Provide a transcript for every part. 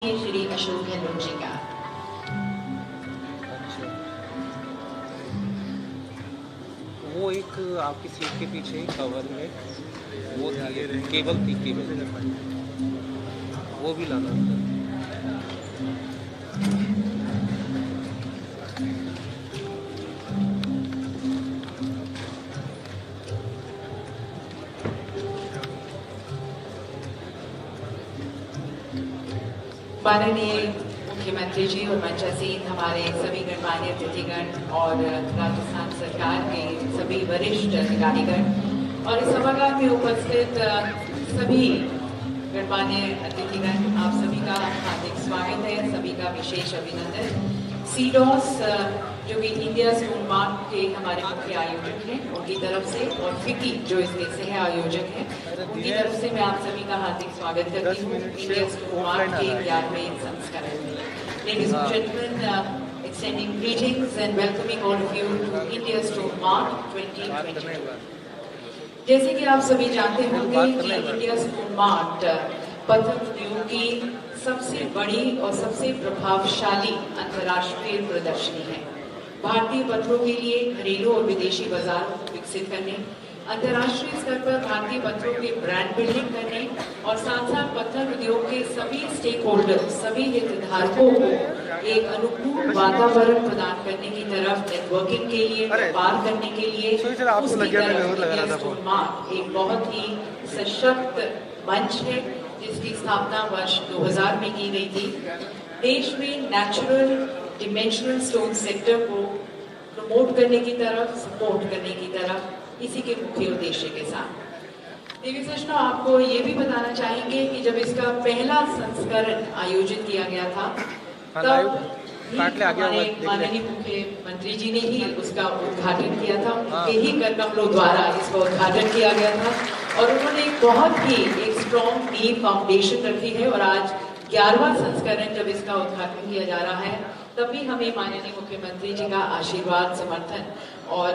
श्री अशोक गहलोत जी का। वो एक आपकी सीट के पीछे कवर में वो केबल थी, केबल वो भी लाना था। माननीय मुख्यमंत्री जी और मंचासीन हमारे सभी गणमान्य अतिथिगण और राजस्थान सरकार के सभी वरिष्ठ अधिकारीगण और इस सभागार में उपस्थित सभी गणमान्य अतिथिगण, आप सभी का हार्दिक स्वागत है, सभी का विशेष अभिनंदन। सीडॉस जो कि इंडिया स्टोन मार्ट के हमारे मुख्य आयोजक हैं, उनकी तरफ से, और फिकी जो इसके सह आयोजक हैं, उनकी तरफ से मैं आप सभी का हार्दिक स्वागत करती हूँ इंडिया स्टोन मार्ट के 11वें संस्करण में। Ladies and gentlemen, extending greetings and welcoming all of you to India Stone Mart 2022। जैसे कि आप सभी जानते होंगे कि इंडिया स्टोन मार्ट पत्थर उद्योग की सबसे बड़ी और सबसे प्रभावशाली अंतर्राष्ट्रीय प्रदर्शनी है। भारतीय पत्थरों के लिए घरेलू और विदेशी बाजार विकसित करने, अंतर्राष्ट्रीय स्तर पर भारतीय पत्थरों के ब्रांड बिल्डिंग करने और साथ साथ पत्थर उद्योग के सभी स्टेक होल्डर, सभी हितधारकों को एक अनुकूल वातावरण प्रदान करने की तरफ, नेटवर्किंग के लिए, व्यापार करने के लिए उसकी तरफ इंडिया स्टोन मार्ट एक बहुत ही सशक्त मंच है, जिसकी स्थापना वर्ष 2000 में की गई थी। देश में नेचुरल डिमेंशनल स्टोन सेक्टर को प्रमोट करने की तरफ, सपोर्ट करने की तरफ, इसी के मुख्य उद्देश्य के साथ देवी सजनों, आपको ये भी बताना चाहेंगे कि जब इसका पहला संस्करण आयोजित किया गया था, तब हमारे माननीय मुख्यमंत्री जी ने ही उसका उद्घाटन किया था, उनके ही कदमों द्वारा इसका उद्घाटन किया गया था और उन्होंने बहुत ही एक स्ट्रॉन्ग नींव फाउंडेशन रखी है। और आज 11वां संस्करण जब इसका उद्घाटन किया जा रहा है, तभी हमें माननीय मुख्यमंत्री जी का आशीर्वाद, समर्थन और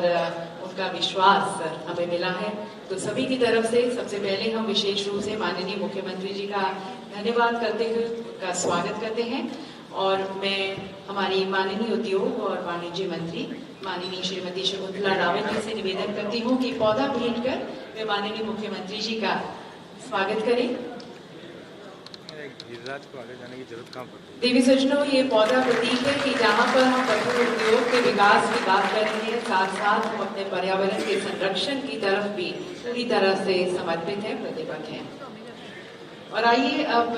उनका विश्वास हमें मिला है। तो सभी की तरफ से सबसे पहले हम विशेष रूप से माननीय मुख्यमंत्री जी का धन्यवाद करते हुए उनका स्वागत करते हैं। और मैं हमारी माननीय उद्योग और वाणिज्य मंत्री माननीय श्रीमती शकुंतला रावत जी से निवेदन करती हूँ कि पौधा भेंट कर वे माननीय मुख्यमंत्री जी का स्वागत करें। को आगे जाने की जरूरत कहाँ पड़ती है? देवी सजनों, ये पौधा प्रतीक है कि जहाँ पर हम पत्थर उद्योग के विकास की बात कर रहे हैं, साथ साथ हम अपने पर्यावरण के संरक्षण की तरफ भी पूरी तरह से समर्पित है, प्रतिबद्ध है। और आइए अब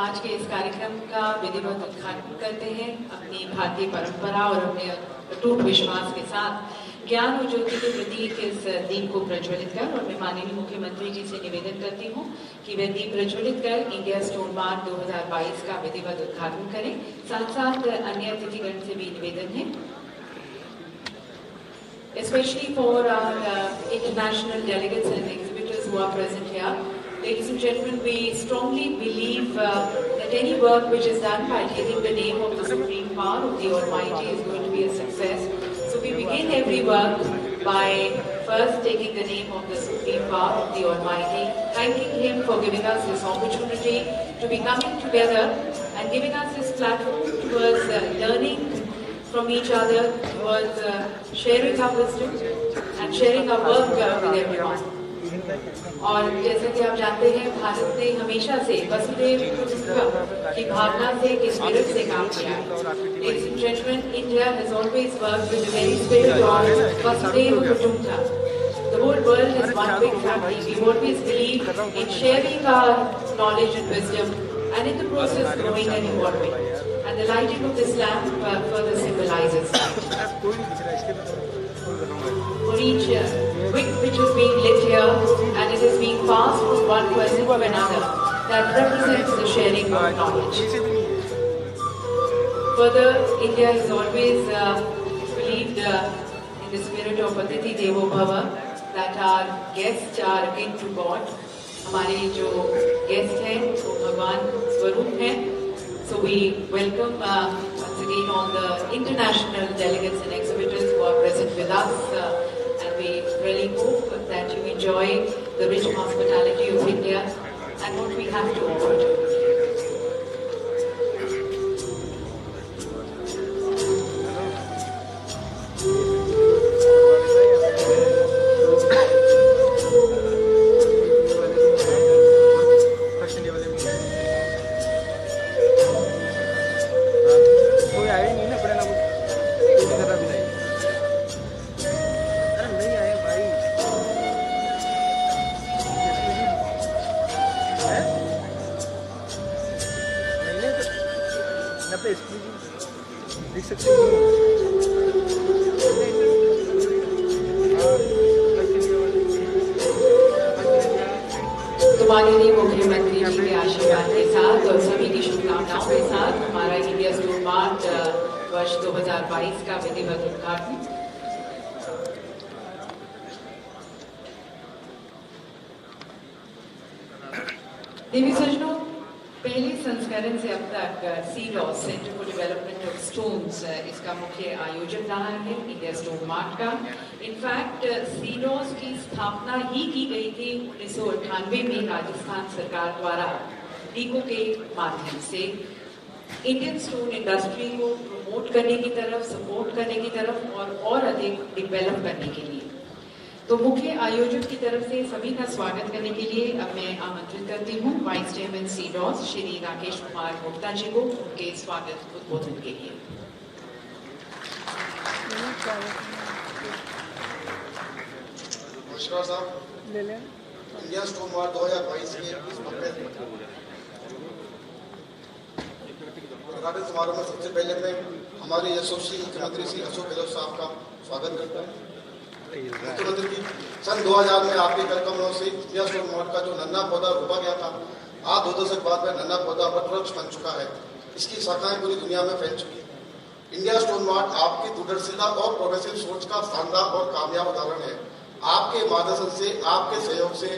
आज के इस कार्यक्रम का विधिवत उद्घाटन करते हैं अपनी भारतीय परंपरा और अपने अटूट विश्वास के साथ ज्ञान और ज्योति के प्रतीक इस दीप को प्रज्वलित कर। और मैं माननीय मुख्यमंत्री जी से निवेदन करती हूँ कि वे दीप प्रज्वलित कर इंडिया स्टोन मार्ट 2022 का विधिवत उद्घाटन करें। साथ साथ अन्य अतिथिगण से भी निवेदन है, especially for our international delegates and exhibitors who are present here. Ladies and gentlemen, we strongly believe that any work which is done by taking the name of the Supreme Power of the Almighty is going to be a success. So we begin every work by first taking the name of the Supreme Power of the Almighty, thanking Him for giving us this opportunity to be coming together and giving us this platform towards learning from each other, towards sharing our wisdom and sharing our work with everyone. और जैसे कि आप जानते हैं, भारत ने हमेशा से वसुधैव कुटुंबकम की भावना से, की स्पिरिट से काम किया है। Ladies and gentlemen, India has always worked with the very spirit of Vasudhaiva Kutumbakam. The whole world is one big family. We always believe in sharing our knowledge and wisdom, and in the process growing and evolving. And the lighting of this lamp further symbolizes that. For each wick which is being lit here, and it is being passed from one person to another, that represents the sharing of knowledge. Further, India has always believed in the spirit of Atithi Devo Bhava, that our guests are akin to God. हमारे जो guests हैं वो भगवान स्वरूप हैं. So we welcome once again all the international delegates and exhibitors who are present with us. And we really hope that you enjoy the rich hospitality of India and what we have to offer to you. देख सकते हैं। तो माननीय मुख्यमंत्री जी के आशीर्वाद के साथ और सभी की शुभकामनाओं के साथ हमारा इंडिया स्टोर मार्ट वर्ष 2022 का विधिवत उद्घाटन। देवी सज्जनों, पहले संस्करण से अब तक CDOS centre for development of stones इसका मुख्य आयोजक रहा है इंडिया स्टोन मार्ट का। इनफैक्ट सीडॉस की स्थापना ही की गई थी 1998 में राजस्थान सरकार द्वारा डीको के माध्यम से इंडियन स्टोन इंडस्ट्री को प्रमोट करने की तरफ, सपोर्ट करने की तरफ और अधिक डेवलप करने के लिए। तो मुख्य आयोजक की तरफ से सभी का स्वागत करने के लिए अब मैं आमंत्रित करती हूँ वाइस चेयरमैन सीडॉस श्री राकेश कुमार गुप्ता जी को उनके स्वागत उद्बोधन के लिए। नमस्कार साहब, इंडिया स्टोन मार्ट 2022 के उद्घाटन समारोह में सबसे पहले मैं हमारे यशस्वी मुख्यमंत्री श्री अशोक गहलोत साहब का स्वागत करता हूँ। मुख्यमंत्री जी, सन 2000 में आपके कार्यक्रमों से इंडिया स्टोन मार्ट का जो नन्हा पौधा रोपा गया था, आज 2 दशक बाद में नन्हा पौधा वृक्ष बन चुका है। इसकी शाखाएं पूरी दुनिया में फैल चुकी है। इंडिया स्टोन मार्ट आपकी दूरदर्शिता और प्रोग्रेसिव सोच का शानदार और कामयाब उदाहरण है। आपके मार्गदर्शन से, आपके सहयोग से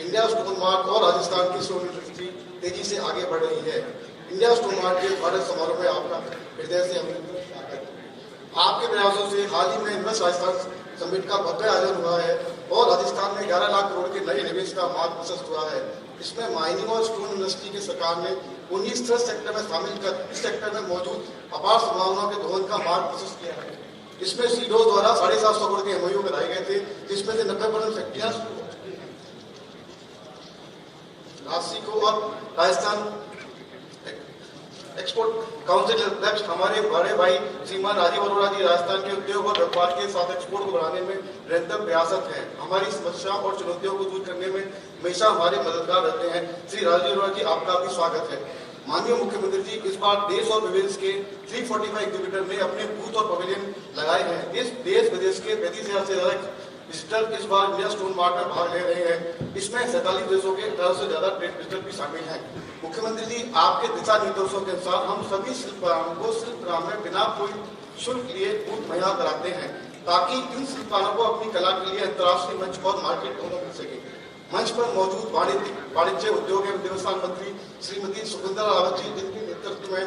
इंडिया स्टोन मार्ट और राजस्थान की स्टोन इंडस्ट्री तेजी से आगे बढ़ रही है। इंडिया स्टोन मार्ट के उद्घाटन समारोह में आपका हृदय से आपके प्रयासों से हाल ही में इन्वेस्ट राजस्थान समिट का भव्य आयोजन हुआ है और राजस्थान में 11 लाख करोड़ के नए निवेश का मार्ग प्रशस्त हुआ है। इसमें माइनिंग और स्टोन इंडस्ट्री की सरकार ने 19 ट्रस्ट सेक्टर में शामिल कर इस सेक्टर में मौजूद अपार संभावनाओं के दोहन का मार्ग प्रशस्त किया है। इसमें सीडॉस द्वारा 750 करोड़ के एमओयू बनाए गए थे, जिसमें से 90% फैक्ट्रियां राशि को और राजस्थान एक्सपोर्ट काउंसिल अध्यक्ष हमारे बड़े भाई श्रीमान राजीव अरोड़ा जी राजस्थान के उद्योग और व्यापार के साथ एक्सपोर्ट को बढ़ाने में निरंतर प्रयासरत हैं। हमारी समस्याओं और चुनौतियों को दूर करने में हमेशा हमारे मददगार रहते हैं। श्री राजीव अरोड़ा जी, आपका भी स्वागत है। माननीय मुख्यमंत्री जी, इस बार देश और विदेश के 345 एग्जीबिटर ने अपने बूथ और पवेलियन लगाए हैं। देश विदेश के 35,000 से ज्यादा विजिटर इस बार इंडिया स्टोन मार्ट में भाग ले रहे हैं। इसमें 47 देशों के 18 से ज्यादा ट्रेड विजिटर भी शामिल हैं। मुख्यमंत्री जी, आपके दिशा निर्देशों के अनुसार हम सभी शिल्पकारों को शिल्पग्राम में बिना कोई शुल्क लिए बूथ मुहैया कराते हैं, ताकि इन शिल्पकारों को अपनी कला के लिए अंतर्राष्ट्रीय मंच और मार्केट दोनों मिल सके। मंच पर मौजूद वाणिज्य उद्योग एवं व्यवसाय मंत्री श्रीमती सुकुंदरा रावत जी, जिनके नेतृत्व में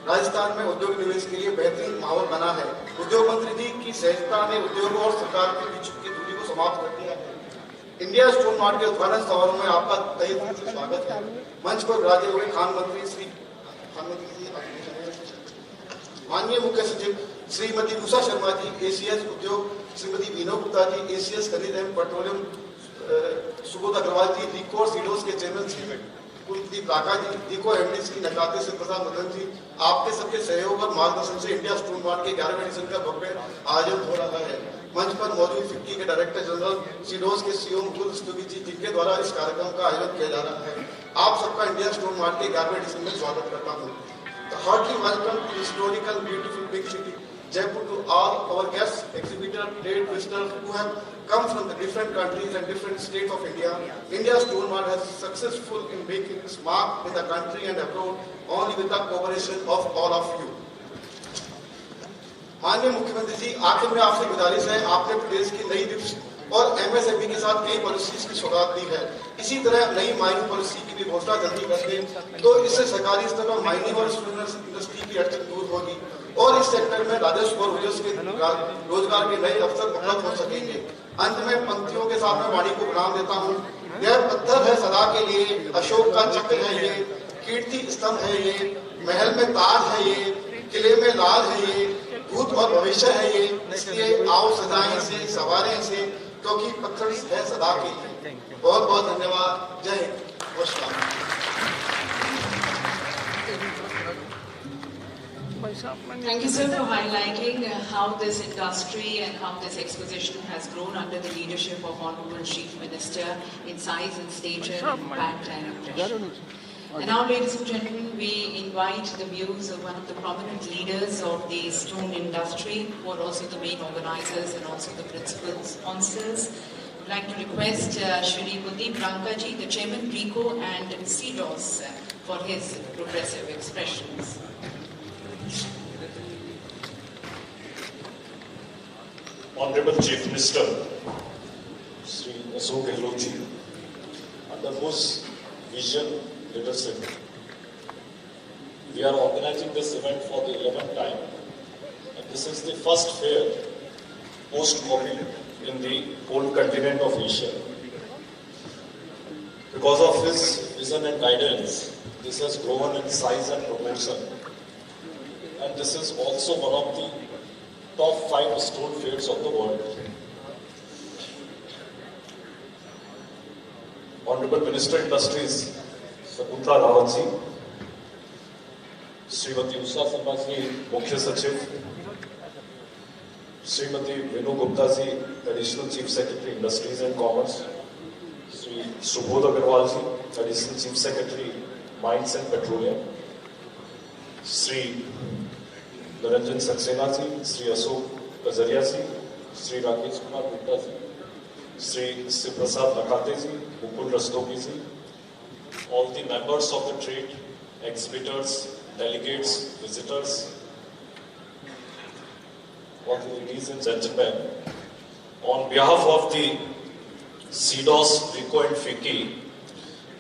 राजस्थान में उद्योग निवेश के लिए बेहतरीन माहौल बना है। उद्योग मंत्री जी की सहजता ने उद्योग और सरकार के बीच की दूरी को समाप्त कर दिया है। इंडिया स्टोन मार्ट के उद्घाटन समारोह में आपका तहे दिल से स्वागत है। मंच पर विराजे हुए खान मंत्री जी, माननीय मुख्य सचिव श्रीमती उषा शर्मा जी, एसीएस उद्योग श्रीमती वीनो गुप्ता जी, एसीएस खनिज एवं पेट्रोलियम सुबोध अग्रवाल जी, डीको और सीडॉस के चेयरमैन श्री कुलदीप राका जी, डीको एमडी श्री नकाते से प्रसाद मदन जी, आपके सबके सहयोग और मार्गदर्शन से इंडिया स्टोन मार्ट के 11वें एडिशन का भव्य आयोजन हो रहा है। मंच पर मौजूद फिक्की के डायरेक्टर जनरल सीडॉस के सीओ मुकुल स्तुगी जी, जिनके द्वारा इस कार्यक्रम का आयोजन किया जा रहा है। आप सबका इंडिया स्टोन मार्ट के 11वें एडिशन में स्वागत करता हूँ। Heartly welcome to historical beautiful big city Jaipur to all our guests, exhibitors, trade visitors who have come from the different countries and different states of India. India Stone Mart has successful in making its mark in the country and abroad only with the cooperation of all of you. माननीय मुख्यमंत्री जी, आखिर में आपसे गुजारिश है, आपने प्रदेश की नई डिप्स और एमएसएमई के साथ कई पॉलिसीज की सौगात दी है। इसी तरह नई माइनिंग पॉलिसी की भी घोषणा जल्दी कर दें, तो इससे सरकारी स्तर पर माइनिंग और इंडस्ट्री की अड़चन दूर होगी और इस सेक्टर में राजस्व और रोजगार के नए अवसर उपलब्ध हो सकेंगे। अंत में पंक्तियों के साथ में वाणी को प्रणाम देता हूँ। यह पत्थर है सदा के लिए, अशोक का चक्र है ये, कीर्ति स्तंभ है ये, महल में ताज है ये, किले में लाल है ये, भूत और भविष्य है ये, इसलिए आओ सजाएं इसे, सवारें इसे, क्योंकि पत्थर है सदा के लिए। बहुत बहुत धन्यवाद। जय Hind. Thank you, sir, for highlighting how this industry and how this exposition has grown under the leadership of Honorable Chief Minister in size and stature, impact and impression. And now, ladies and gentlemen, we invite the views of one of the prominent leaders of the stone industry, who are also the main organizers and also the principal sponsors. I'd like to request Shri Kuldeep Rankaji, the chairman, RICO and CDOS, for his progressive expressions. Honorable Chief Minister, Sri Ashok Gehlot ji, under whose vision, leadership, we are organizing this event for the 11th time, and this is the first fair post-COVID in the whole continent of Asia. Because of his vision and guidance, this has grown in size and proportion, and this is also one of the top 5 stone fairs of the world. Honorable Minister Industries, Shakuntala Rawat ji, Srimati Usha Sharma ji, Mukhya Sachiv, Srimati Venu Gupta ji, Additional Chief Secretary Industries and Commerce, Sri Subodh Agarwal ji, Additional Chief Secretary Mines and Petroleum, Sri Niranjan Saxena ji, Sri Ashok Kajaria ji, Sri Rakesh Kumar Gupta ji, Sri Siprasad Nakate ji, Mukul Rastogi ji, all the members of the trade, exhibitors, delegates, visitors, all the ladies and gentlemen, on behalf of the CDOS, RICO and FICCI,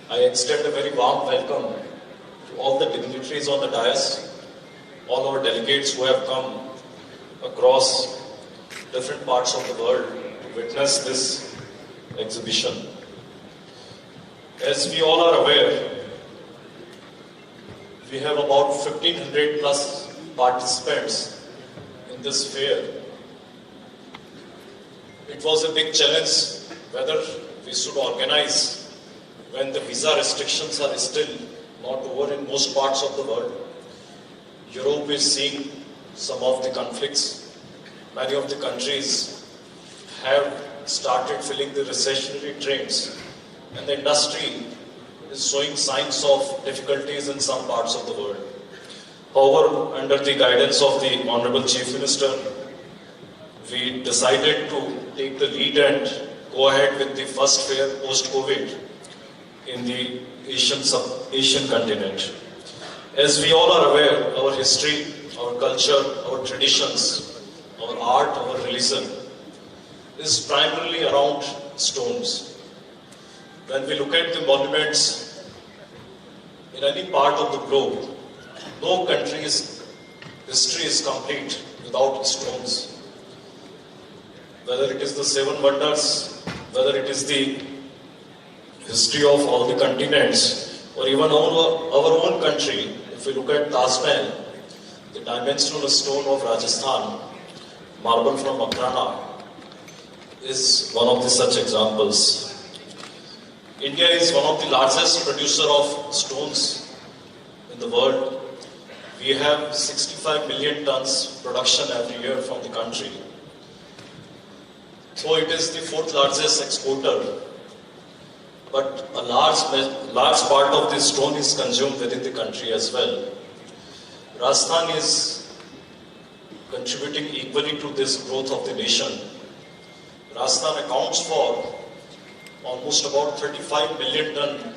I extend a very warm welcome to all the dignitaries on the dais, all our delegates who have come across different parts of the world to witness this exhibition. As we all are aware, we have about 1,500 plus participants in this fair. It was a big challenge whether we should organize when the visa restrictions are still not over in most parts of the world. Europe is seeing some of the conflicts. Many of the countries have started feeling the recessionary trends, and the industry is showing signs of difficulties in some parts of the world. However, under the guidance of the Honorable Chief Minister, we decided to take the lead and go ahead with the first fair post-COVID in the Asian continent. As we all are aware, our history, our culture, our traditions, our art, our religion is primarily around stones. When we look at the monuments in any part of the globe, no country's history is complete without stones. Whether it is the 7 wonders, whether it is the history of all the continents, or even our own country, if we look at Taj Mahal, the dimensional stone of Rajasthan, marble from Makrana, is one of the such examples. India is one of the largest producer of stones in the world. We have 65 million tons production every year from the country. So it is the 4th largest exporter, but a large part of this stone is consumed within the country as well. Rajasthan is contributing equally to this growth of the nation. Rajasthan accounts for almost about 35 million ton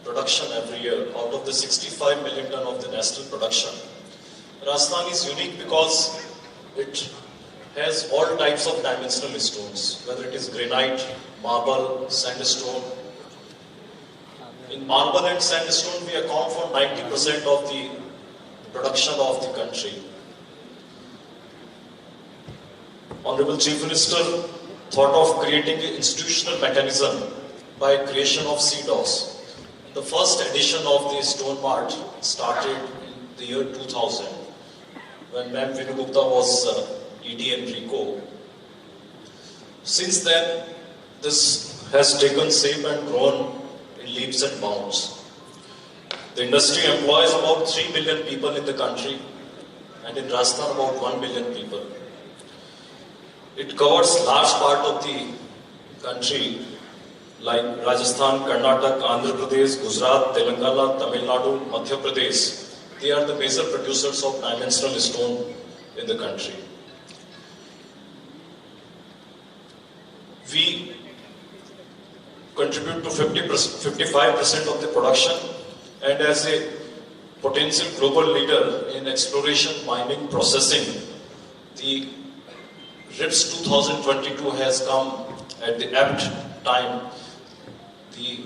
production every year out of the 65 million ton of the national production. Rajasthan is unique because it has all types of dimensional stones, whether it is granite, marble, sandstone. In marble and sandstone, we account for 90% of the production of the country. Honorable Chief Minister thought of creating an institutional mechanism by creation of CDOS. The first edition of the Stone Mart started in the year 2000 when Ma'am Venu Gupta was ED and RICO. Since then, this has taken shape and grown in leaps and bounds. The industry employs about 3 million people in the country, and in Rajasthan about 1 million people. It covers large part of the country like Rajasthan, Karnataka, Andhra Pradesh, Gujarat, Telangana, Tamil Nadu, Madhya Pradesh. They are the major producers of dimensional stone in the country. We contribute to 55% of the production, and as a potential global leader in exploration, mining, processing, the RIPS 2022 has come at the apt time. The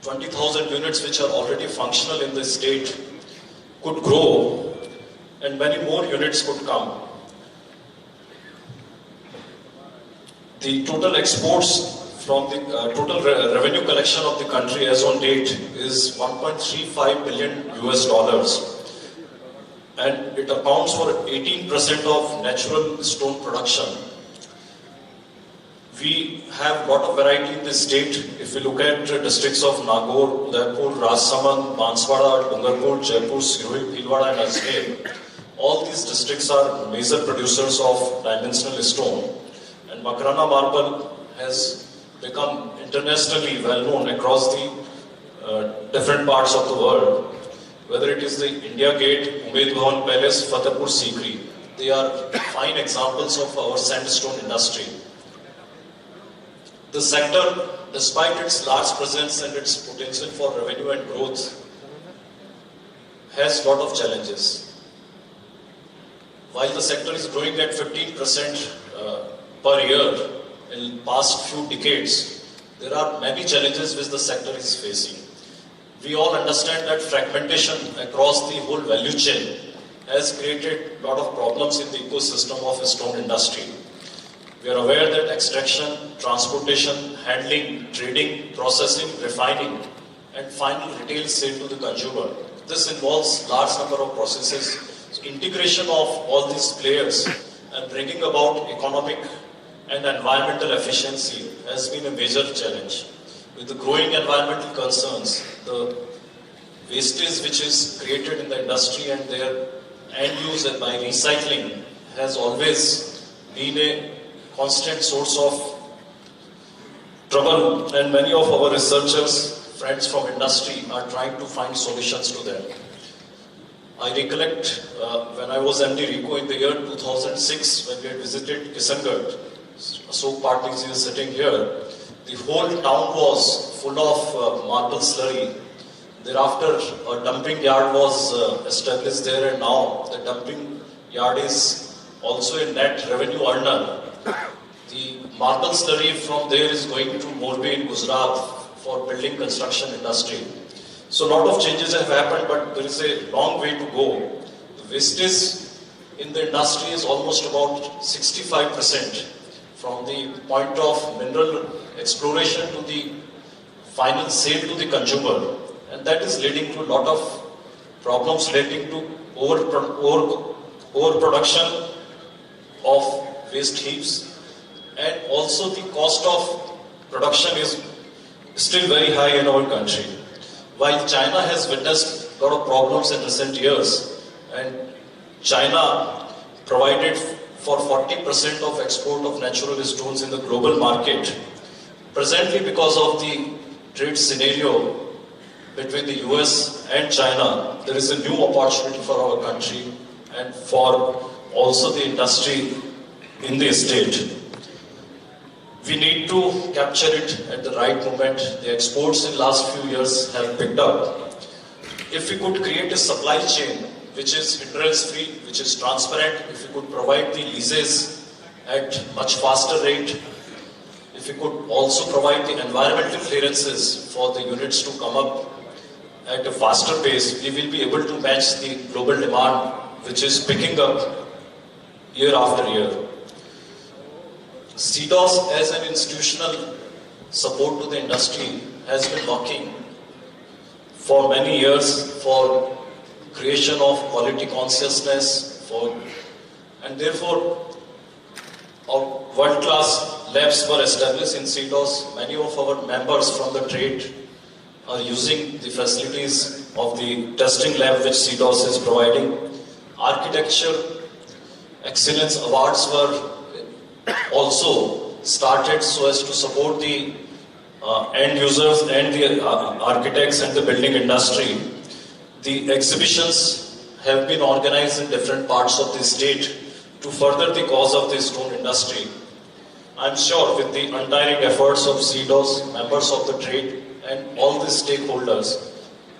20,000 units which are already functional in the state could grow, and many more units could come. The total exports from the total revenue collection of the country as on date is $1.35 billion US, and it accounts for 18% of natural stone production. We have a lot of variety in this state. If we look at districts of Nagaur, Udaipur, Rajsamand, Banswara, Dungarpur, Jaipur, Sirui, Bhilwara and Ajmer, all these districts are major producers of dimensional stone. And Makrana marble has become internationally well known across the different parts of the world. Whether it is the India Gate, Umaid Bhawan Palace, Fatehpur Sikri, they are fine examples of our sandstone industry. The sector, despite its large presence and its potential for revenue and growth, has a lot of challenges. While the sector is growing at 15% per year in the past few decades, there are many challenges which the sector is facing. We all understand that fragmentation across the whole value chain has created a lot of problems in the ecosystem of the stone industry. We are aware that extraction, transportation, handling, trading, processing, refining, and final retail sale to the consumer. This involves large number of processes. So integration of all these players and bringing about economic and environmental efficiency has been a major challenge. With the growing environmental concerns, the wastage which is created in the industry and their end use by recycling has always been a constant source of trouble, and many of our researchers, friends from industry, are trying to find solutions to them. I recollect when I was MD RICO in the year 2006, when we had visited Kishangarh, Ashok Patil is sitting here, the whole town was full of marble slurry. Thereafter, a dumping yard was established there, and now the dumping yard is also a net revenue earner. The marble slurry from there is going to Morbi in Gujarat for building construction industry. So a lot of changes have happened, but there is a long way to go. The wastage in the industry is almost about 65% from the point of mineral exploration to the final sale to the consumer. And that is leading to a lot of problems relating to overproduction of waste heaps. And also the cost of production is still very high in our country. While China has witnessed a lot of problems in recent years, and China provided for 40% of export of natural stones in the global market, presently because of the trade scenario between the US and China, there is a new opportunity for our country and for also the industry in the state. We need to capture it at the right moment. The exports in the last few years have picked up. If we could create a supply chain which is hindrance-free, which is transparent, if we could provide the leases at much faster rate, if we could also provide the environmental clearances for the units to come up at a faster pace, we will be able to match the global demand which is picking up year after year. CDOS as an institutional support to the industry has been working for many years for creation of quality consciousness, and therefore our world-class labs were established in CDOS. Many of our members from the trade are using the facilities of the testing lab which CDOS is providing. Architecture excellence awards were also started so as to support the end users and the architects and the building industry. The exhibitions have been organized in different parts of the state to further the cause of the stone industry. I'm sure with the untiring efforts of CDOS, members of the trade and all the stakeholders,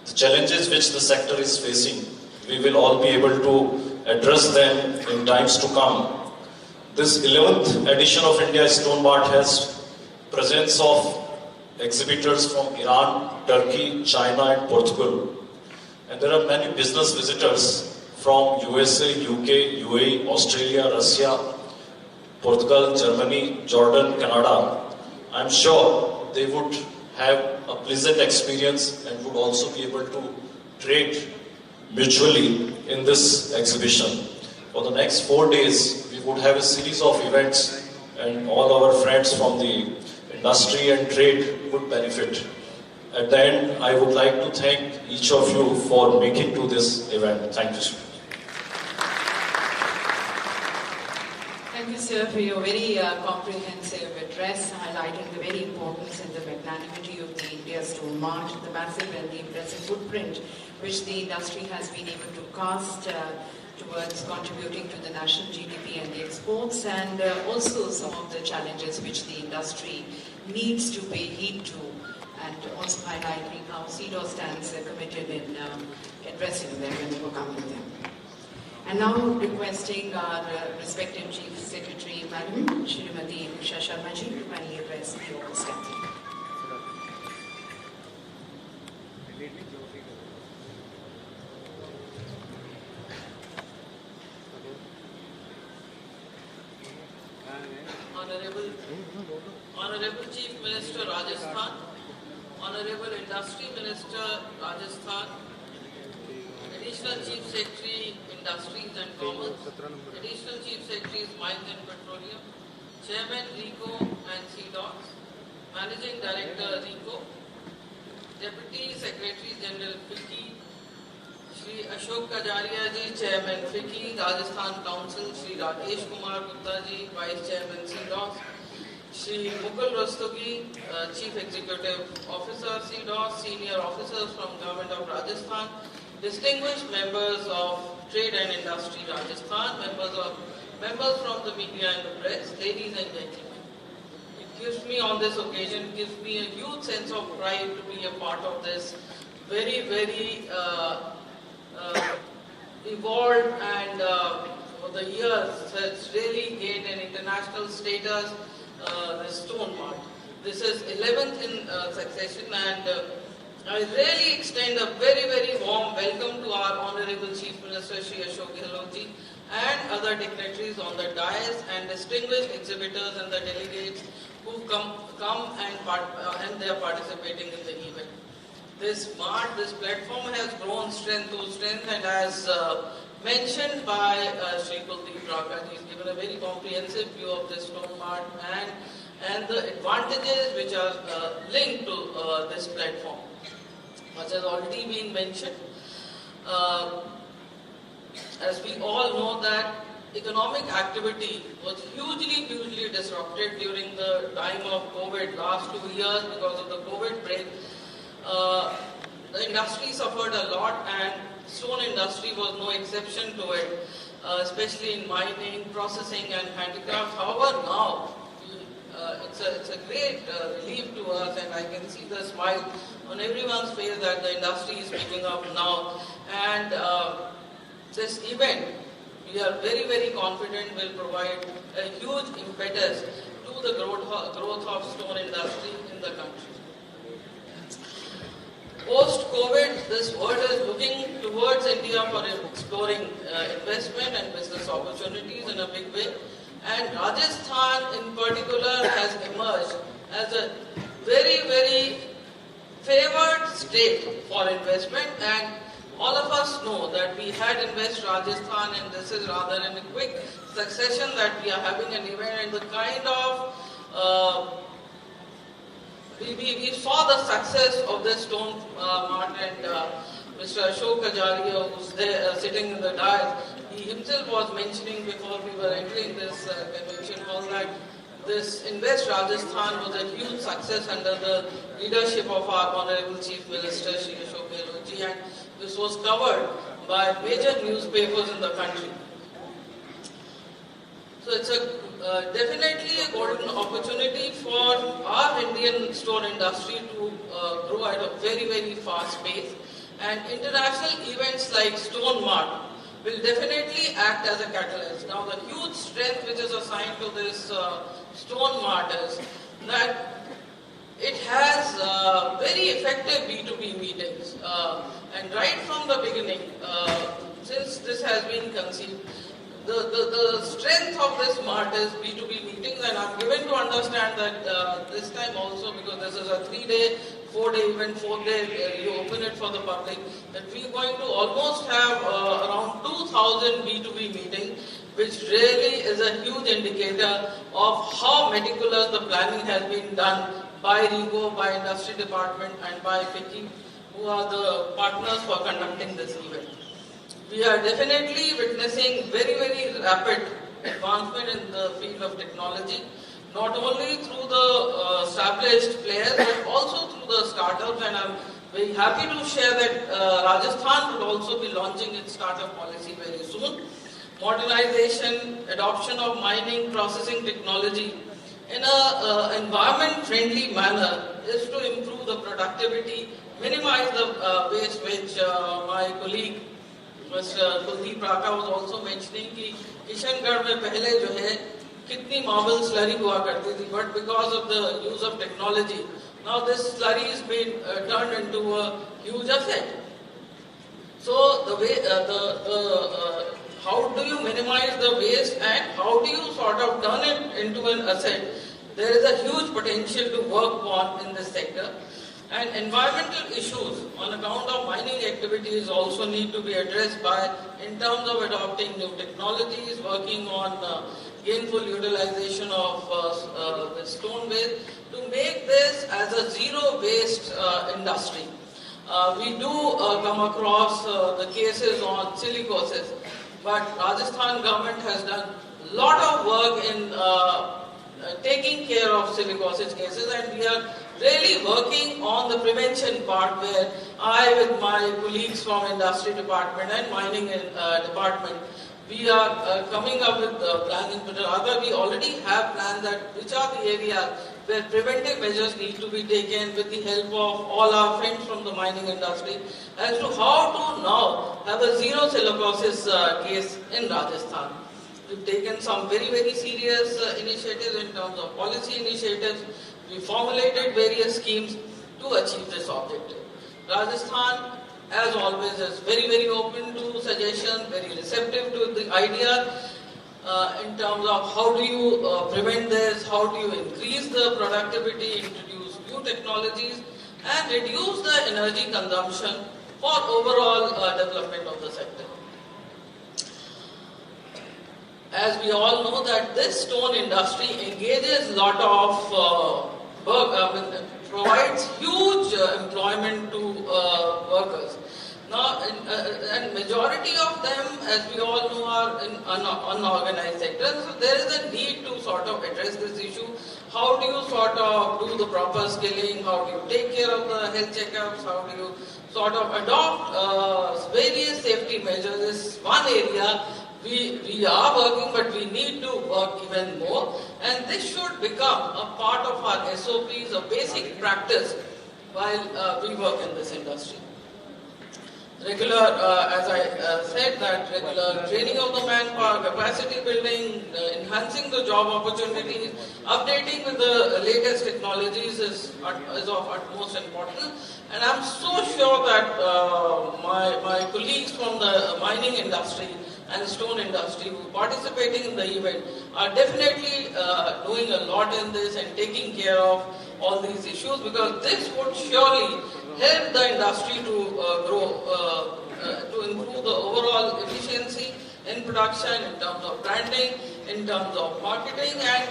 the challenges which the sector is facing, we will all be able to address them in times to come. This 11th edition of India Stone Mart has presence of exhibitors from Iran, Turkey, China and Portugal. And there are many business visitors from USA, UK, UAE, Australia, Russia, Portugal, Germany, Jordan, Canada. I'm sure they would have a pleasant experience and would also be able to trade mutually in this exhibition. For the next 4 days, we would have a series of events and all our friends from the industry and trade would benefit. At the end, I would like to thank each of you for making to this event. Thank you, sir. Thank you, sir, for your very comprehensive address, highlighting the very importance and the magnanimity of the India Stone Mart, the massive and the impressive footprint which the industry has been able to cast towards contributing to the national GDP and the exports, and also some of the challenges which the industry needs to pay heed to, and also highlighting how CDOS stands committed in addressing them and overcoming them. And now requesting our respected Chief Secretary, Madam Shrimati Usha Sharma ji, to kindly address the August gathering. Honorable Chief Minister Rajasthan, Honorable Industry Minister Rajasthan, Additional Chief Secretary Industries and Commerce, Additional Chief Secretaries Mines and Petroleum, Chairman RICO and CDOS, Managing Director RICO, Deputy Secretary General FICCI, Shri Ashok Kajaria ji, Chairman FICCI, Rajasthan Council, Shri Rakesh Kumar Gupta ji, Vice Chairman CDOS, Shri Mukul Rastogi, Chief Executive Officer CDOS, Senior Officers from Government of Rajasthan, distinguished members of Trade and Industry Rajasthan, members from the media and the press, ladies and gentlemen. It gives me on this occasion, gives me a huge sense of pride to be a part of this very, very evolved and over the years has really gained an international status, the Stone Mart. This is 11th in succession, and I really extend a very, very warm welcome to our Honorable Chief Minister Shri Ashok Gehlot ji and other dignitaries on the dais and distinguished exhibitors and the delegates who come and they are participating in the event. This mart, this platform has grown strength to strength, and as mentioned by Shri Kuldeep Raka, he has given a very comprehensive view of this Stone Mart and the advantages which are linked to this platform. Much has already been mentioned. As we all know that economic activity was hugely disrupted during the time of COVID, last 2 years because of the COVID break. The industry suffered a lot, and stone industry was no exception to it, especially in mining, processing and handicraft. However, now it's a great relief to us, and I can see the smile on everyone's face that the industry is picking up now. And this event, we are very confident will provide a huge impetus to the growth of stone industry in the country. Post-COVID, this world is looking towards India for exploring investment and business opportunities in a big way. And Rajasthan in particular has emerged as a very favored state for investment, and all of us know that we had Invest Rajasthan, and this is rather in a quick succession that we are having an event, and the kind of we saw the success of this Stone Mart, and Mr. Ashok Kajaria, who's there sitting in the dais, he himself was mentioning before we were entering this convention hall that this Invest Rajasthan was a huge success under the leadership of our Honorable Chief Minister Shri Ashok Gehlot ji, and this was covered by major newspapers in the country. So it's definitely a golden opportunity for our Indian stone industry to grow at a very, very fast pace. And international events like Stone Mart will definitely act as a catalyst. Now the huge strength which is assigned to this Stone Mart is that it has very effective B2B meetings. And right from the beginning, since this has been conceived, the strength of this mart is B2B meetings, and I'm given to understand that this time also, because this is a 3-day, 4-day event, 4th day, you open it for the public, that we're going to almost have around 2,000 B2B meetings, which really is a huge indicator of how meticulous the planning has been done by RIGO, by Industry Department, and by FICCI, who are the partners for conducting this event. We are definitely witnessing very, very rapid advancement in the field of technology, not only through the established players, but also through the startups, and I'm very happy to share that Rajasthan will also be launching its startup policy very soon. Modernization, adoption of mining, processing technology in an environment-friendly manner is to improve the productivity, minimize the waste, which my colleague Mr. Kuldeep Raka was also mentioning कि किशनगढ़ में पहले जो है कितनी marble slurry हुआ करती थी, but because of the use of technology, now this slurry is being turned into a huge asset. So the way, how do you minimize the waste and how do you sort of turn it into an asset? There is a huge potential to work on in this sector. And environmental issues on account of mining activities also need to be addressed by, in terms of adopting new technologies, working on gainful utilization of the stone waste, to make this as a zero waste industry. We do come across the cases on silicosis, but Rajasthan government has done a lot of work in taking care of silicosis cases, and we are really working on the prevention part, where I, with my colleagues from Industry Department and Mining Department, we are coming up with planning, but rather we already have plans that which are the areas where preventive measures need to be taken with the help of all our friends from the mining industry, as to how to now have a zero silicosis case in Rajasthan. We've taken some very, very serious initiatives in terms of policy initiatives. We formulated various schemes to achieve this objective. Rajasthan, as always, is very, very open to suggestions, very receptive to the idea in terms of how do you prevent this, how do you increase the productivity, introduce new technologies, and reduce the energy consumption for overall development of the sector. As we all know that this stone industry engages a lot of work, provides huge employment to workers. Now, and majority of them, as we all know, are in unorganized sectors. So there is a need to sort of address this issue. How do you sort of do the proper skilling? How do you take care of the health checkups? How do you sort of adopt various safety measures? Is one area we are working, but we need to work even more. And this should become a part of our SOPs, a basic practice while we work in this industry. Regular, as I said, that regular training of the manpower, capacity building, enhancing the job opportunities, updating with the latest technologies is of utmost importance. And I'm so sure that my colleagues from the mining industry and stone industry who are participating in the event are definitely doing a lot in this and taking care of all these issues, because this would surely help the industry to grow, to improve the overall efficiency in production, in terms of branding, in terms of marketing, and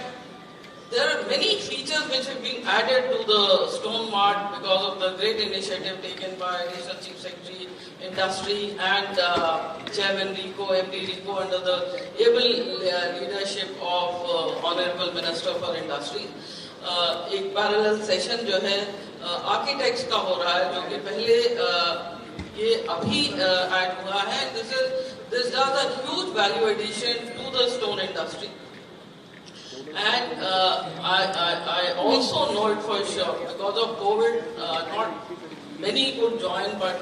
There are many features which have been added to the Stone Mart because of the great initiative taken by Additional Chief Secretary Industry and Chairman Rico, MD Rico, under the able leadership of Honorable Minister for Industry. एक parallel session जो है architects का हो रहा है, जो कि पहले ये अभी ऐड हुआ है. This does a huge value addition to the stone industry. And I also know it for sure, because of COVID, not many could join, but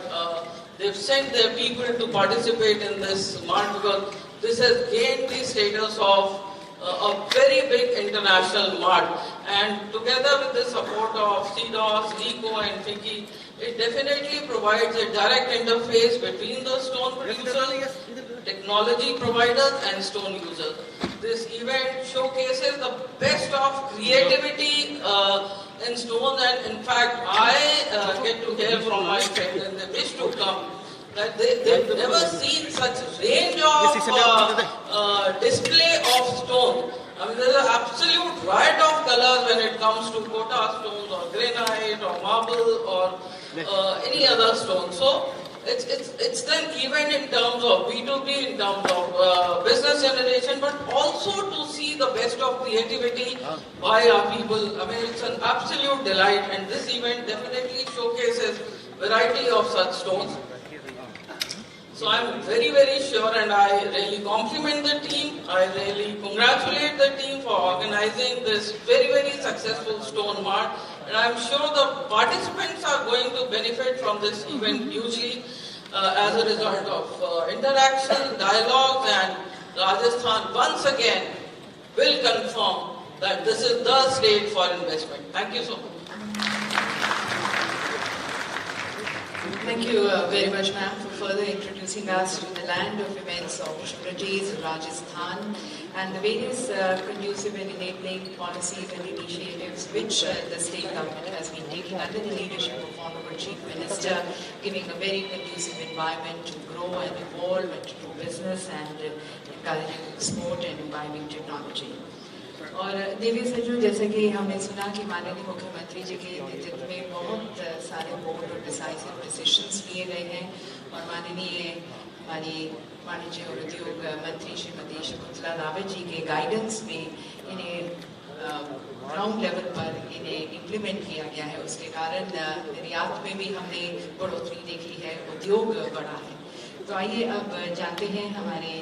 they've sent their people to participate in this mart, because this has gained the status of a very big international mart. And together with the support of CDOS, RICO and FICCI, it definitely provides a direct interface between the stone producers, technology providers and stone users. This event showcases the best of creativity in stone, and in fact I get to hear from my friends, and they wish to come, that they've never seen such range of display of stone. I mean, there's an absolute riot of colors when it comes to Kota stones or granite or marble or any other stone. So it's an event in terms of B2B, in terms of business generation, but also to see the best of creativity by our people. I mean, it's an absolute delight, and this event definitely showcases variety of such stones. So I'm very, very sure, and I really compliment the team. I really congratulate the team for organizing this very, very successful stone mart. And I'm sure the participants are going to benefit from this event hugely as a result of interaction, dialogue, and Rajasthan once again will confirm that this is the state for investment. Thank you so much. Thank you very much, ma'am, for further introducing us to the land of immense opportunities, Rajasthan, and the various conducive and enabling policies and initiatives which the state government has been taking under the leadership of Honorable Chief Minister, giving a very conducive environment to grow and evolve and to do business, and encouraging export and imbibing technology. और देवी सचिव, जैसे कि हमने सुना कि माननीय मुख्यमंत्री जी के नेतृत्व में बहुत सारे बोल्ड और डिसाइसिव डिसीजंस लिए गए हैं, और माननीय हमारी वाणिज्य और उद्योग मंत्री श्रीमती शकुंतला रावत जी के गाइडेंस में इन्हें ग्राउंड लेवल पर इन्हें इम्प्लीमेंट किया गया है. उसके कारण निर्यात में भी हमने बढ़ोतरी देखी है, उद्योग बढ़ा है. तो आइए अब जानते हैं हमारे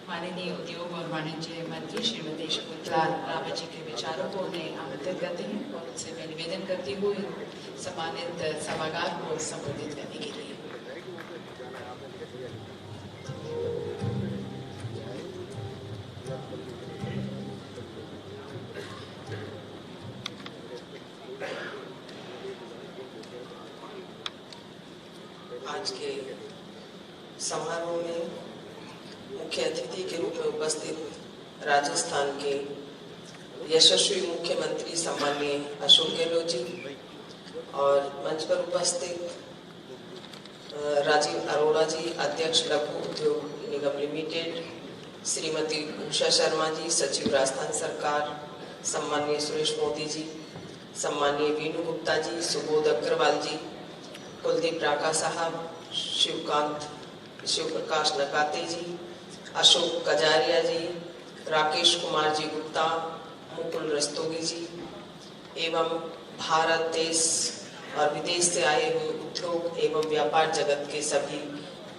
माननीय उद्योग और वाणिज्य मंत्री श्रीमती शकुंतला रावत जी के विचारों को उन्हें आमंत्रित करते हैं, और उनसे मैं निवेदन करती हूँ सम्मानित सभागार को संबोधित करने के लिए. आज के समारोह में मुख्य अतिथि के रूप में उपस्थित राजस्थान के यशस्वी मुख्यमंत्री सम्माननीय अशोक गहलोत जी, और मंच पर उपस्थित राजीव अरोड़ा जी, अध्यक्ष लघु उद्योग निगम लिमिटेड, श्रीमती उषा शर्मा जी, सचिव राजस्थान सरकार, सम्माननीय सुरेश मोदी जी, सम्माननीय वीनू गुप्ता जी, सुबोध अग्रवाल जी, कुलदीप राका साहब, शिव प्रकाश नकाते जी, अशोक कजारिया जी, राकेश कुमार जी गुप्ता, मुकुल रस्तोगी जी, एवं भारत देश और विदेश से आए हुए उद्योग एवं व्यापार जगत के सभी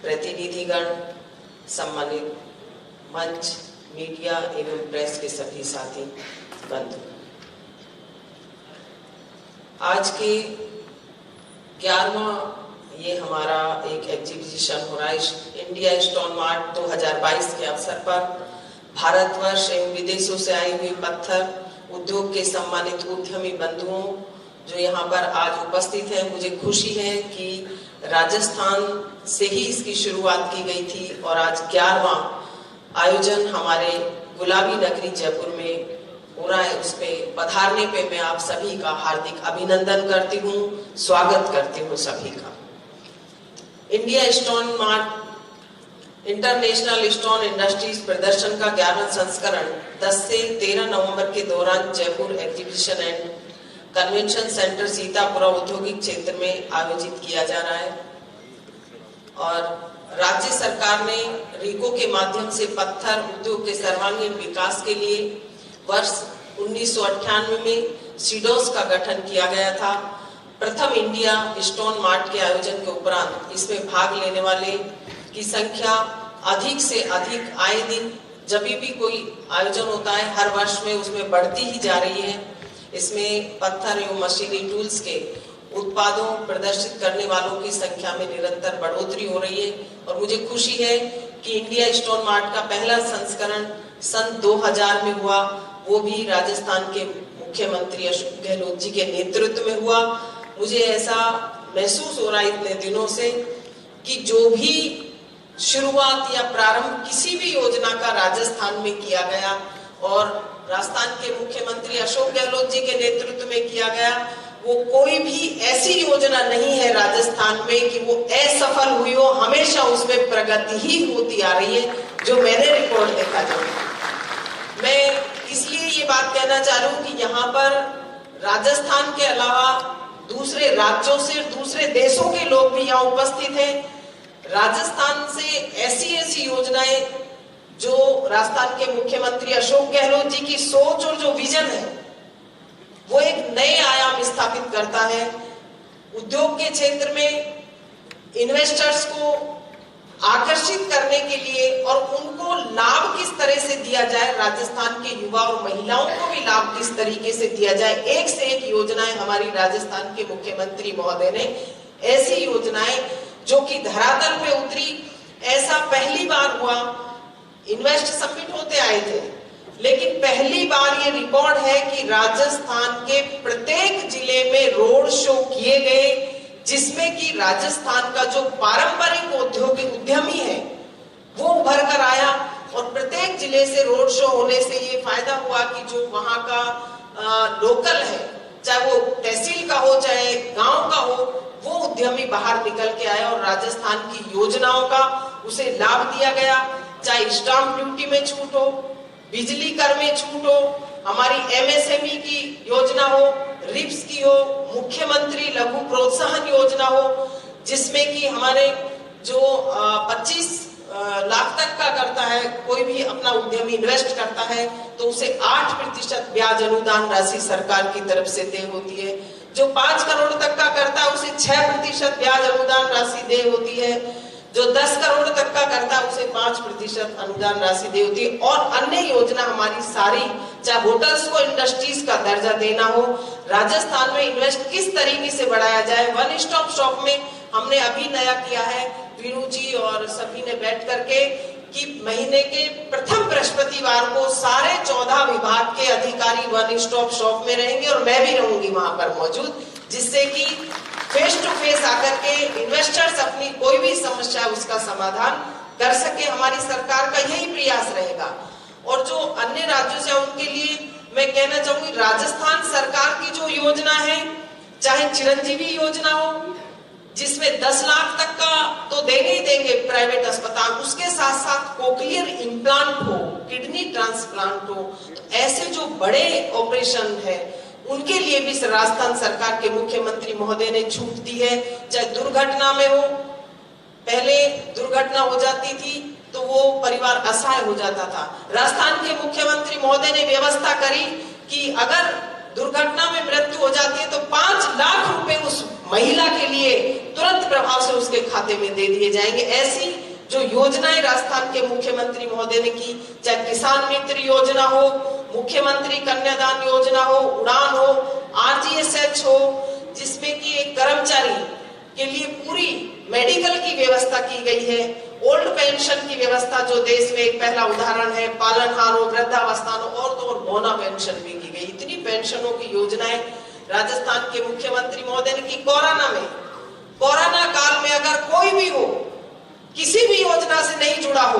प्रतिनिधिगण, सम्मानित मंच, मीडिया एवं प्रेस के सभी साथी बंधु, आज के 11वां ये हमारा एक एग्जीबिशन हो रहा है, इंडिया स्टोन मार्ट 2022 के अवसर पर भारतवर्ष एवं विदेशों से आई हुई पत्थर उद्योग के सम्मानित उद्यमी बंधुओं जो यहाँ पर आज उपस्थित हैं. मुझे खुशी है कि राजस्थान से ही इसकी शुरुआत की गई थी, और आज 11वां आयोजन हमारे गुलाबी नगरी जयपुर में हो रहा है. उसमें पधारने पे मैं आप सभी का हार्दिक अभिनंदन करती हूँ, स्वागत करती हूँ सभी का. India stone mart international stone industries प्रदर्शन का 11वां संस्करण 10 से 13 नवंबर के दौरान Jaipur exhibition and convention centre Sitapura औद्योगिक क्षेत्र में आयोजित किया जा रहा है। और राज्य सरकार ने रीको के माध्यम से पत्थर उद्योग के सर्वांगीण विकास के लिए वर्ष 1998 में सीडोस का गठन किया गया था। प्रथम इंडिया स्टोन मार्ट के आयोजन के उपरांत इसमें भाग लेने वाले की संख्या अधिक से अधिक आए दिन जब भी कोई आयोजन होता है हर वर्ष में उसमें बढ़ती ही जा रही है। इसमें पत्थर एवं मशीनी टूल्स के उत्पादों प्रदर्शित करने वालों की संख्या में निरंतर बढ़ोतरी हो रही है। और मुझे खुशी है कि इंडिया स्टोन मार्ट का पहला संस्करण सन 2000 में हुआ, वो भी राजस्थान के मुख्यमंत्री अशोक गहलोत जी के नेतृत्व में हुआ। मुझे ऐसा महसूस हो रहा है इतने दिनों से कि जो भी शुरुआत या प्रारंभ किसी भी योजना का राजस्थान में किया गया और राजस्थान के मुख्यमंत्री अशोक गहलोत जी के नेतृत्व में किया गया, वो कोई भी ऐसी योजना नहीं है राजस्थान में कि वो असफल हुई हो। हमेशा उसमें प्रगति ही होती आ रही है, जो मैंने रिकॉर्ड देखा। जो मैं इसलिए ये बात कहना चाह रही हूँ कि यहाँ पर राजस्थान के अलावा दूसरे राज्यों से दूसरे देशों के लोग भी यहाँ उपस्थित हैं। राजस्थान से ऐसी योजनाएं जो राजस्थान के मुख्यमंत्री अशोक गहलोत जी की सोच और जो विजन है वो एक नए आयाम स्थापित करता है। उद्योग के क्षेत्र में इन्वेस्टर्स को आकर्षित करने के लिए और उनको लाभ किस तरह से दिया जाए, राजस्थान के युवा और महिलाओं को भी लाभ किस तरीके से दिया जाए, एक से एक योजनाएं हमारी राजस्थान के मुख्यमंत्री महोदय ने ऐसी योजनाएं जो कि धरातल पे उतरी। ऐसा पहली बार हुआ, इन्वेस्ट समिट होते आए थे, लेकिन पहली बार ये रिकॉर्ड है कि राजस्थान के प्रत्येक जिले में रोड शो किए गए, जिसमें कि राजस्थान का जो पारंपरिक औद्योगिक उद्यमी है वो उभर कर आया। और प्रत्येक जिले से रोड शो होने से ये फायदा हुआ कि जो वहां का लोकल है, चाहे वो तहसील का हो चाहे गांव का हो, वो उद्यमी बाहर निकल के आया और राजस्थान की योजनाओं का उसे लाभ दिया गया। चाहे स्टाम्प ड्यूटी में छूट हो, बिजली कर में छूट हो, हमारी एमएसएमई की योजना हो, रिप्स की हो, मुख्यमंत्री लघु प्रोत्साहन योजना हो, जिसमें कि हमारे जो 25 लाख तक का करता है, कोई भी अपना उद्यमी इन्वेस्ट करता है तो उसे 8% ब्याज अनुदान राशि सरकार की तरफ से दे होती है। जो 5 करोड़ तक का करता है उसे 6% ब्याज अनुदान राशि दे होती है। जो 10 करोड़ तक का करता है उसे 5% अनुदान राशि दे होती है। और अन्य योजना हमारी सारी, चाहे होटल्स को इंडस्ट्रीज का दर्जा देना हो, राजस्थान में इन्वेस्ट किस तरीके से बढ़ाया जाए। वन स्टॉप शॉप में हमने अभी नया किया है, वीणु जी और सभी ने बैठ करके, कि महीने के प्रथम बृहस्पतिवार को सारे 14 विभाग के अधिकारी वन स्टॉप शॉप में रहेंगे और मैं भी रहूंगी वहां पर मौजूद, जिससे कि फेस टू फेस आकर के इन्वेस्टर्स अपनी कोई भी समस्या उसका समाधान कर सके। हमारी सरकार का यही प्रयास रहेगा। और जो अन्य राज्यों से उनके लिए मैं कहना चाहूंगी, राजस्थान सरकार की जो योजना है, चाहे चिरंजीवी योजना हो जिसमें 10 लाख तक का तो देंगे ही देंगे प्राइवेट अस्पताल, उसके साथ साथ कोक्लियर इम्प्लांट हो, किडनी ट्रांसप्लांट हो, ऐसे जो बड़े ऑपरेशन है उनके लिए भी राजस्थान सरकार के मुख्यमंत्री महोदय ने छूट दी है। चाहे दुर्घटना में हो, पहले दुर्घटना हो जाती थी तो वो परिवार असहाय हो जाता था, राजस्थान के मुख्यमंत्री महोदय ने व्यवस्था करी कि अगर दुर्घटना में मृत्यु हो जाती है तो 5 लाख रुपए उस महिला के लिए तुरंत प्रभाव से उसके खाते में दे दिए जाएंगे। ऐसी जो योजनाएं राजस्थान के मुख्यमंत्री महोदय ने की, चाहे किसान मित्र योजना हो, मुख्यमंत्री कन्यादान योजना हो, उड़ान हो, आरजीएसएच हो, जिसमें कि एक कर्मचारी के लिए पूरी मेडिकल की व्यवस्था की गई है, ओल्ड पेंशन की व्यवस्था जो देश में एक पहला उदाहरण है, पालनहार हो, वृद्धावस्था हो, और तो और बोना पेंशन भी की गई। इतनी पेंशनों की योजनाएं राजस्थान के मुख्यमंत्री महोदय ने की। कोरोना काल में अगर कोई भी हो, किसी भी योजना से नहीं जुड़ा हो,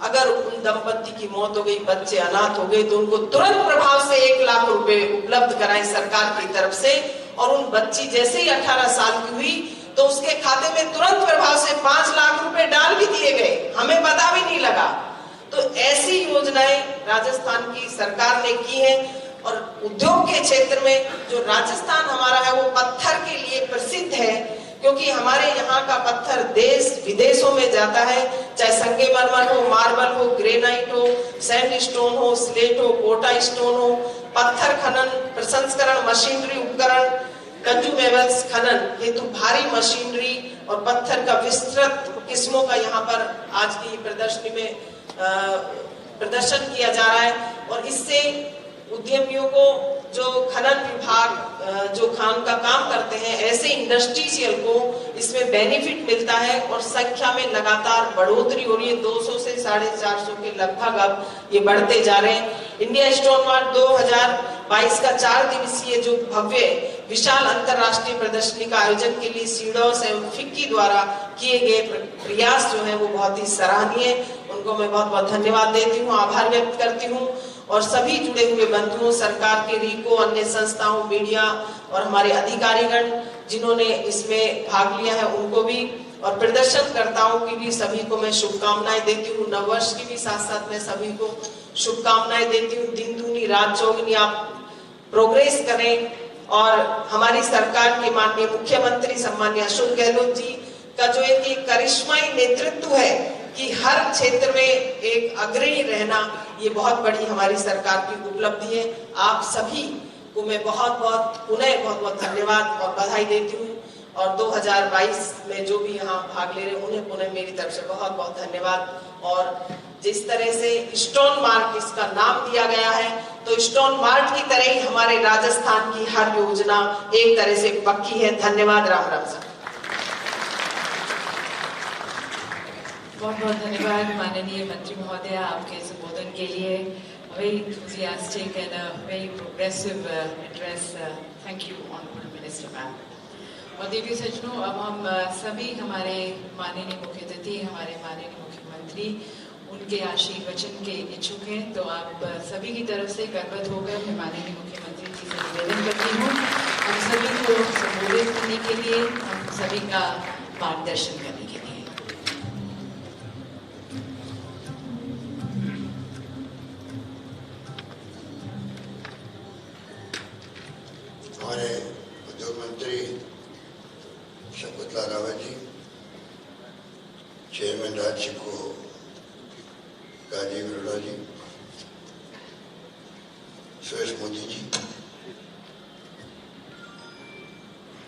अगर उन दंपति की मौत हो गई, बच्चे अनाथ हो गए, तो उनको तुरंत प्रभाव से 1 लाख रुपए उपलब्ध कराए सरकार की तरफ से। और उन बच्ची जैसे ही 18 साल की हुई तो उसके खाते में तुरंत प्रभाव से 5 लाख रुपए डाल भी दिए गए, हमें पता भी नहीं लगा। तो ऐसी योजनाएं राजस्थान की सरकार ने की है। और उद्योग के क्षेत्र में जो राजस्थान हमारा है वो पत्थर के लिए प्रसिद्ध है, क्योंकि हमारे यहाँ का पत्थर देश विदेशों में जाता है, चाहे संगमरमर हो, मार्बल हो, ग्रेनाइट हो, सैंडस्टोन हो, स्लेट हो, कोटा स्टोन हो, पत्थर खनन, प्रसंस्करण, मशीनरी उपकरण, कंज्यूमेबल्स खनन हेतु भारी मशीनरी और पत्थर का विस्तृत किस्मों का यहाँ पर आज की प्रदर्शनी में प्रदर्शन किया जा रहा है। और इससे उद्यमियों को, जो खनन विभाग जो खान का काम करते हैं, ऐसे इंडस्ट्रीजियल को इसमें बेनिफिट मिलता है और संख्या में लगातार बढ़ोतरी हो रही है। 200 से 450 के लगभग अब ये बढ़ते जा रहे हैं। इंडिया स्टोन मार्ट 2022 का 4 दिवसीय जो भव्य विशाल अंतरराष्ट्रीय प्रदर्शनी का आयोजन के लिए सीडोस एवं फिक्की द्वारा किए गए प्रयास जो है वो बहुत ही सराहनीय है। उनको मैं बहुत बहुत धन्यवाद देती हूँ, आभार व्यक्त करती हूँ। और सभी जुड़े हुए बंधुओं, सरकार के रीको, अन्य संस्थाओं, मीडिया और हमारे अधिकारीगण जिन्होंने इसमें भाग लिया है उनको भी, और प्रदर्शनकर्ताओं की भी सभी को मैं शुभकामनाएं देती हूँ। नववर्ष की भी साथ साथ मैं सभी को शुभकामनाएं देती हूँ। दिन दूनी रात चौगुनी आप प्रोग्रेस करें। और हमारी सरकार के माननीय मुख्यमंत्री सम्माननीय अशोक गहलोत जी का जो एक करिश्माई नेतृत्व है कि हर क्षेत्र में एक अग्रणी रहना, ये बहुत बड़ी हमारी सरकार की उपलब्धि है। आप सभी को मैं बहुत बहुत धन्यवाद और बधाई देती हूँ। और 2022 में जो भी यहाँ भाग ले रहे हैं उन्हें पुनः मेरी तरफ से बहुत बहुत धन्यवाद। और जिस तरह से स्टोन मार्ट इसका नाम दिया गया है, तो स्टोन मार्ट की तरह ही हमारे राजस्थान की हर योजना एक तरह से पक्की है। धन्यवाद। राम राम सर। बहुत बहुत धन्यवाद माननीय मंत्री महोदय आपके संबोधन के लिए। Very enthusiastic and a very progressive address. Thank you, Honorable Minister Ma'am. और देवी सज्जनों, अब हम सभी हमारे माननीय मुख्य अतिथि, हमारे माननीय मुख्यमंत्री, उनके आशीर्वचन के इच्छुक हैं। तो आप सभी की तरफ से करबद्ध होकर मैं माननीय मुख्यमंत्री जी से निवेदन करती हूँ हम सभी को संबोधित करने के लिए, हम सभी का मार्गदर्शन करने के लिए। हमारे उद्योग मंत्री शंकुतला रावत जी, चेयरमैन राज्य को राजीव अरोड़ा जी, Suresh Modi ji,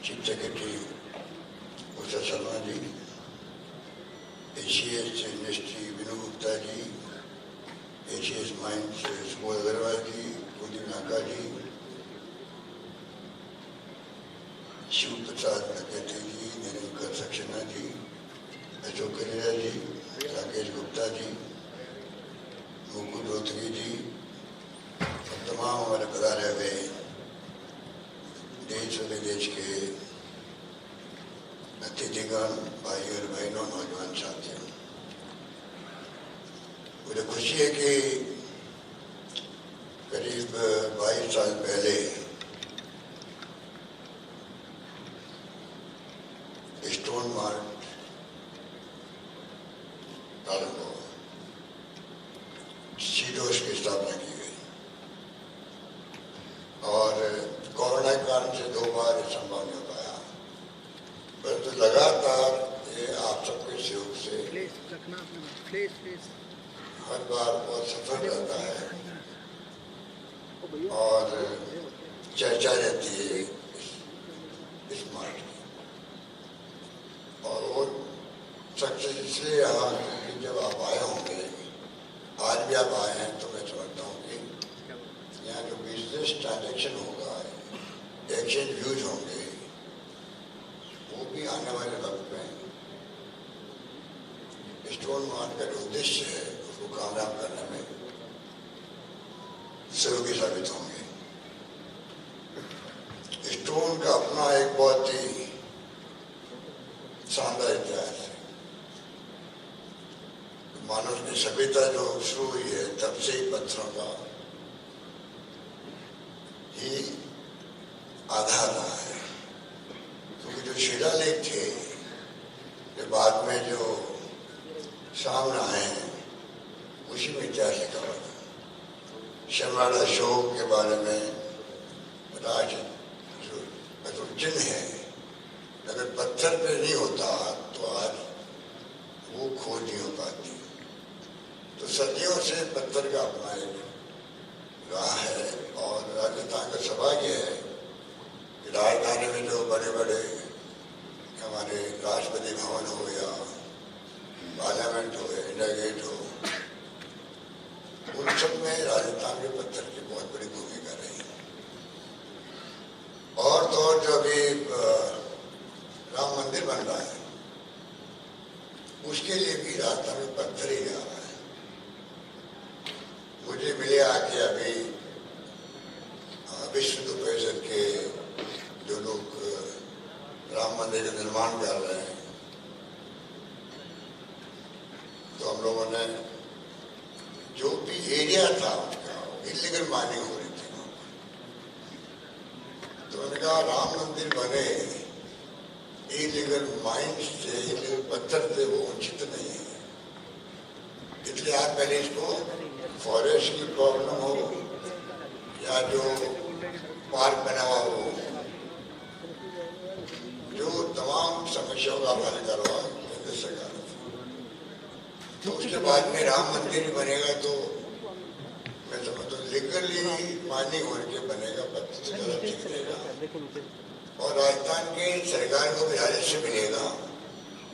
chief secretary Usha Sharma ji, ACS industry Vinoo Gupta ji, ACS mines Subodh Agarwal जी, कुलदीप नाका जी, शिव प्रसाद नकेती जी, निरंकर सक्सेना जी, अशोक कलिया जी, राकेश गुप्ता जी, मुकुल रोहतगी जी, और तमाम हमारे पधारे हुए देश और विदेश के अतिथिगण, भाई और बहनों, नौजवान साथियों, मुझे खुशी है कि करीब 22 साल पहले स्टोन मार्ट प्रारंभ हुआ, सीडोस की स्थापना की गई और कोरोना के कारण से 2 बार संभव नहीं हो पाया, परंतु लगातार ये आप सबके सहयोग से हर बार बहुत सफल रहता है और चर्चा रहती है इस मार्ट की। और वो सक्सेस इसलिए यहाँ, क्योंकि जब आप आए होंगे, आज भी आप आए हैं, तो मैं समझता हूँ कि यहाँ जो बिजनेस ट्रांजैक्शन होगा, एक्सचेंज व्यूज होंगे, वो भी आने वाले वक्त में स्टोन मार्ट का जो उद्देश्य है उसको कामयाब करने में सहयोगी साबित होंगे। स्टोन का अपना एक बहुत ही शानदार इतिहास है। मानव की सभ्यता जो शुरू हुई है, तब से ही पत्थरों का ही आधार रहा है, क्योंकि जो शिलालेख थे बाद में जो सामने आए हैं उसी में इतिहास लिखा हुआ था। सम्राट अशोक के बारे में राज जो चिन्ह है, अगर पत्थर पे नहीं होता तो आज वो खोज नहीं हो पाती। तो सदियों से पत्थर का अपना एक राह है। और राजस्थान का सौभाग्य है कि राजधानी में जो बड़े बड़े हमारे राष्ट्रपति भवन हो या पार्लियामेंट हो या इंडिया गेट हो, उन सब में राजस्थान के पत्थर की बहुत बड़ी भूमिका रही। और तो और जो अभी राम मंदिर बन रहा है उसके लिए भी राजस्थान में पत्थर ही आ रहा है। मुझे मिले आके अभी विश्व हिंदू परिषद के जो लोग राम मंदिर का निर्माण कर रहे हैं, तो हम लोगों ने जो भी एरिया था उसका इलीगल माइनिंग हो रही थी, तो मैंने कहा राम मंदिर बने इलीगल माइन से, इलीगल पत्थर से वो उचित नहीं है। इसलिए आप पहले इसको फॉरेस्ट की प्रॉब्लम हो या जो पार्क बना हुआ हो, जो तमाम समस्याओं का हल करवा केंद्र सरकार। तो उसके बाद में राम मंदिर बनेगा तो मैं समझता हूँ लीगली माइनिंग होने के बनेगा, पत्थर से ज़्यादा ठीक रहेगा। और राजस्थान की सरकार को भी हालित से मिलेगा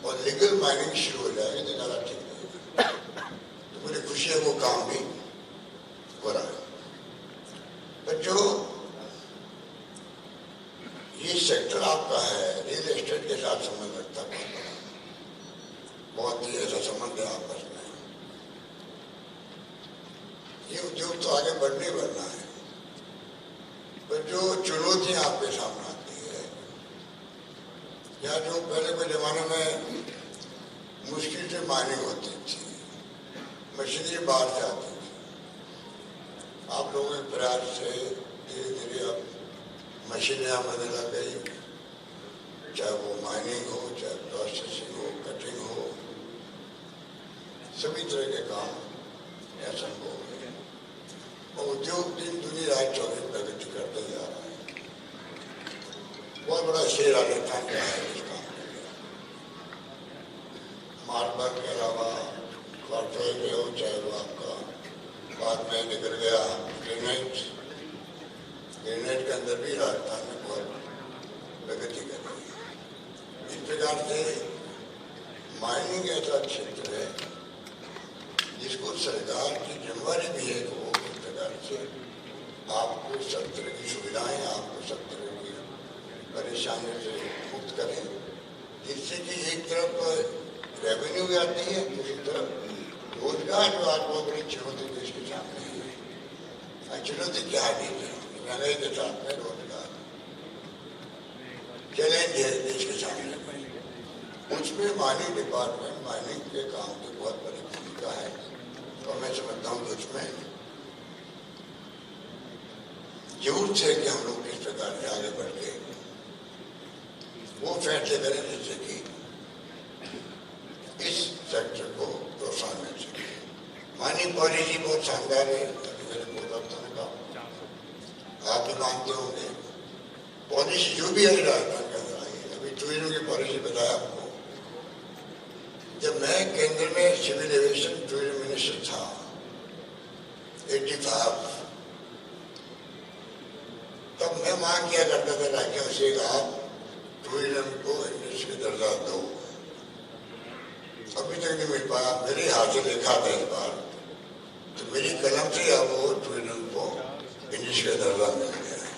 और लीगल माइनिंग शुरू हो जाएगी तो ज़्यादा ठीक रहेगा। तो मुझे खुशी है वो काम भी हो रहा है। पर जो ये सेक्टर आपका है रियल एस्टेट के साथ संबंध रखता है, बहुत ही ऐसा संबंध है आपस में। ये उद्योग तो आगे बढ़ने बढ़ना है, पर जो चुनौतियां आपके सामने आती है या जो पहले के जमाने में मुश्किल से माइनिंग होती थी, मशीनरी बाहर से आती थी, आप लोगों के प्रयास से धीरे धीरे अब मशीनें आने लग गई, चाहे वो माइनिंग हो, चाहे प्रोसेसिंग हो, कटिंग हो, सभी तरह के काम यह संभव है। और उद्योग दिन दुनी रात 24 प्रगति करते जा रहा है। बहुत बड़ा श्रेय राजस्थान का है इस काम के लिए। मार्बल के अलावा कॉर्पोरेट में हो, चाहे वो आपका बाद में निकल गया ग्रेनाइट के अंदर भी राजस्थान में बहुत प्रगति कर रही है। इस प्रकार से माइनिंग ऐसा क्षेत्र है जिसको सरकार की जिम्मेदारी भी है कि वो इस प्रकार से आपको सब तरह की सुविधाएं, आपको सब तरह की परेशानियों से मुक्त करें, जिससे कि एक तरफ रेवेन्यू भी आती है, दूसरी तरफ रोजगार जो आज बहुत बड़ी चुनौती देश के सामने है। चुनौती क्या है? महंगाई के साथ में रोजगार चैलेंज है देश के सामने। उसमें माइनिंग डिपार्टमेंट, माइनिंग के काम की बहुत बड़ी भूमिका है। और मैं समझता हूँ कि उसमें जरूरत है कि हम लोग इस प्रकार से आगे बढ़ के वो फैसले करें जिससे कि इस सेक्टर को प्रोत्साहन मिल सके। माइनिंग पॉलिसी बहुत शानदार है, मेरे बहुत का आप भी मानते होंगे। पॉलिसी जो भी है राजस्थान के अंदर आई, अभी टूरिज्म की पॉलिसी बताया आपको। जब मैं केंद्र में सिविल एविएशन टूरिज्म मिनिस्टर था 85, तब मैं मांग किया करता था राज्यों से आप टूरिज्म को इंडस्ट्री का दर्जा दो। अभी तक नहीं मिल पाया। मेरे हाथ से लिखा था इस बार, तो मेरी कलम से अब वो टूरिज्म को इंडस्ट्री का दर्जा मिल गया है।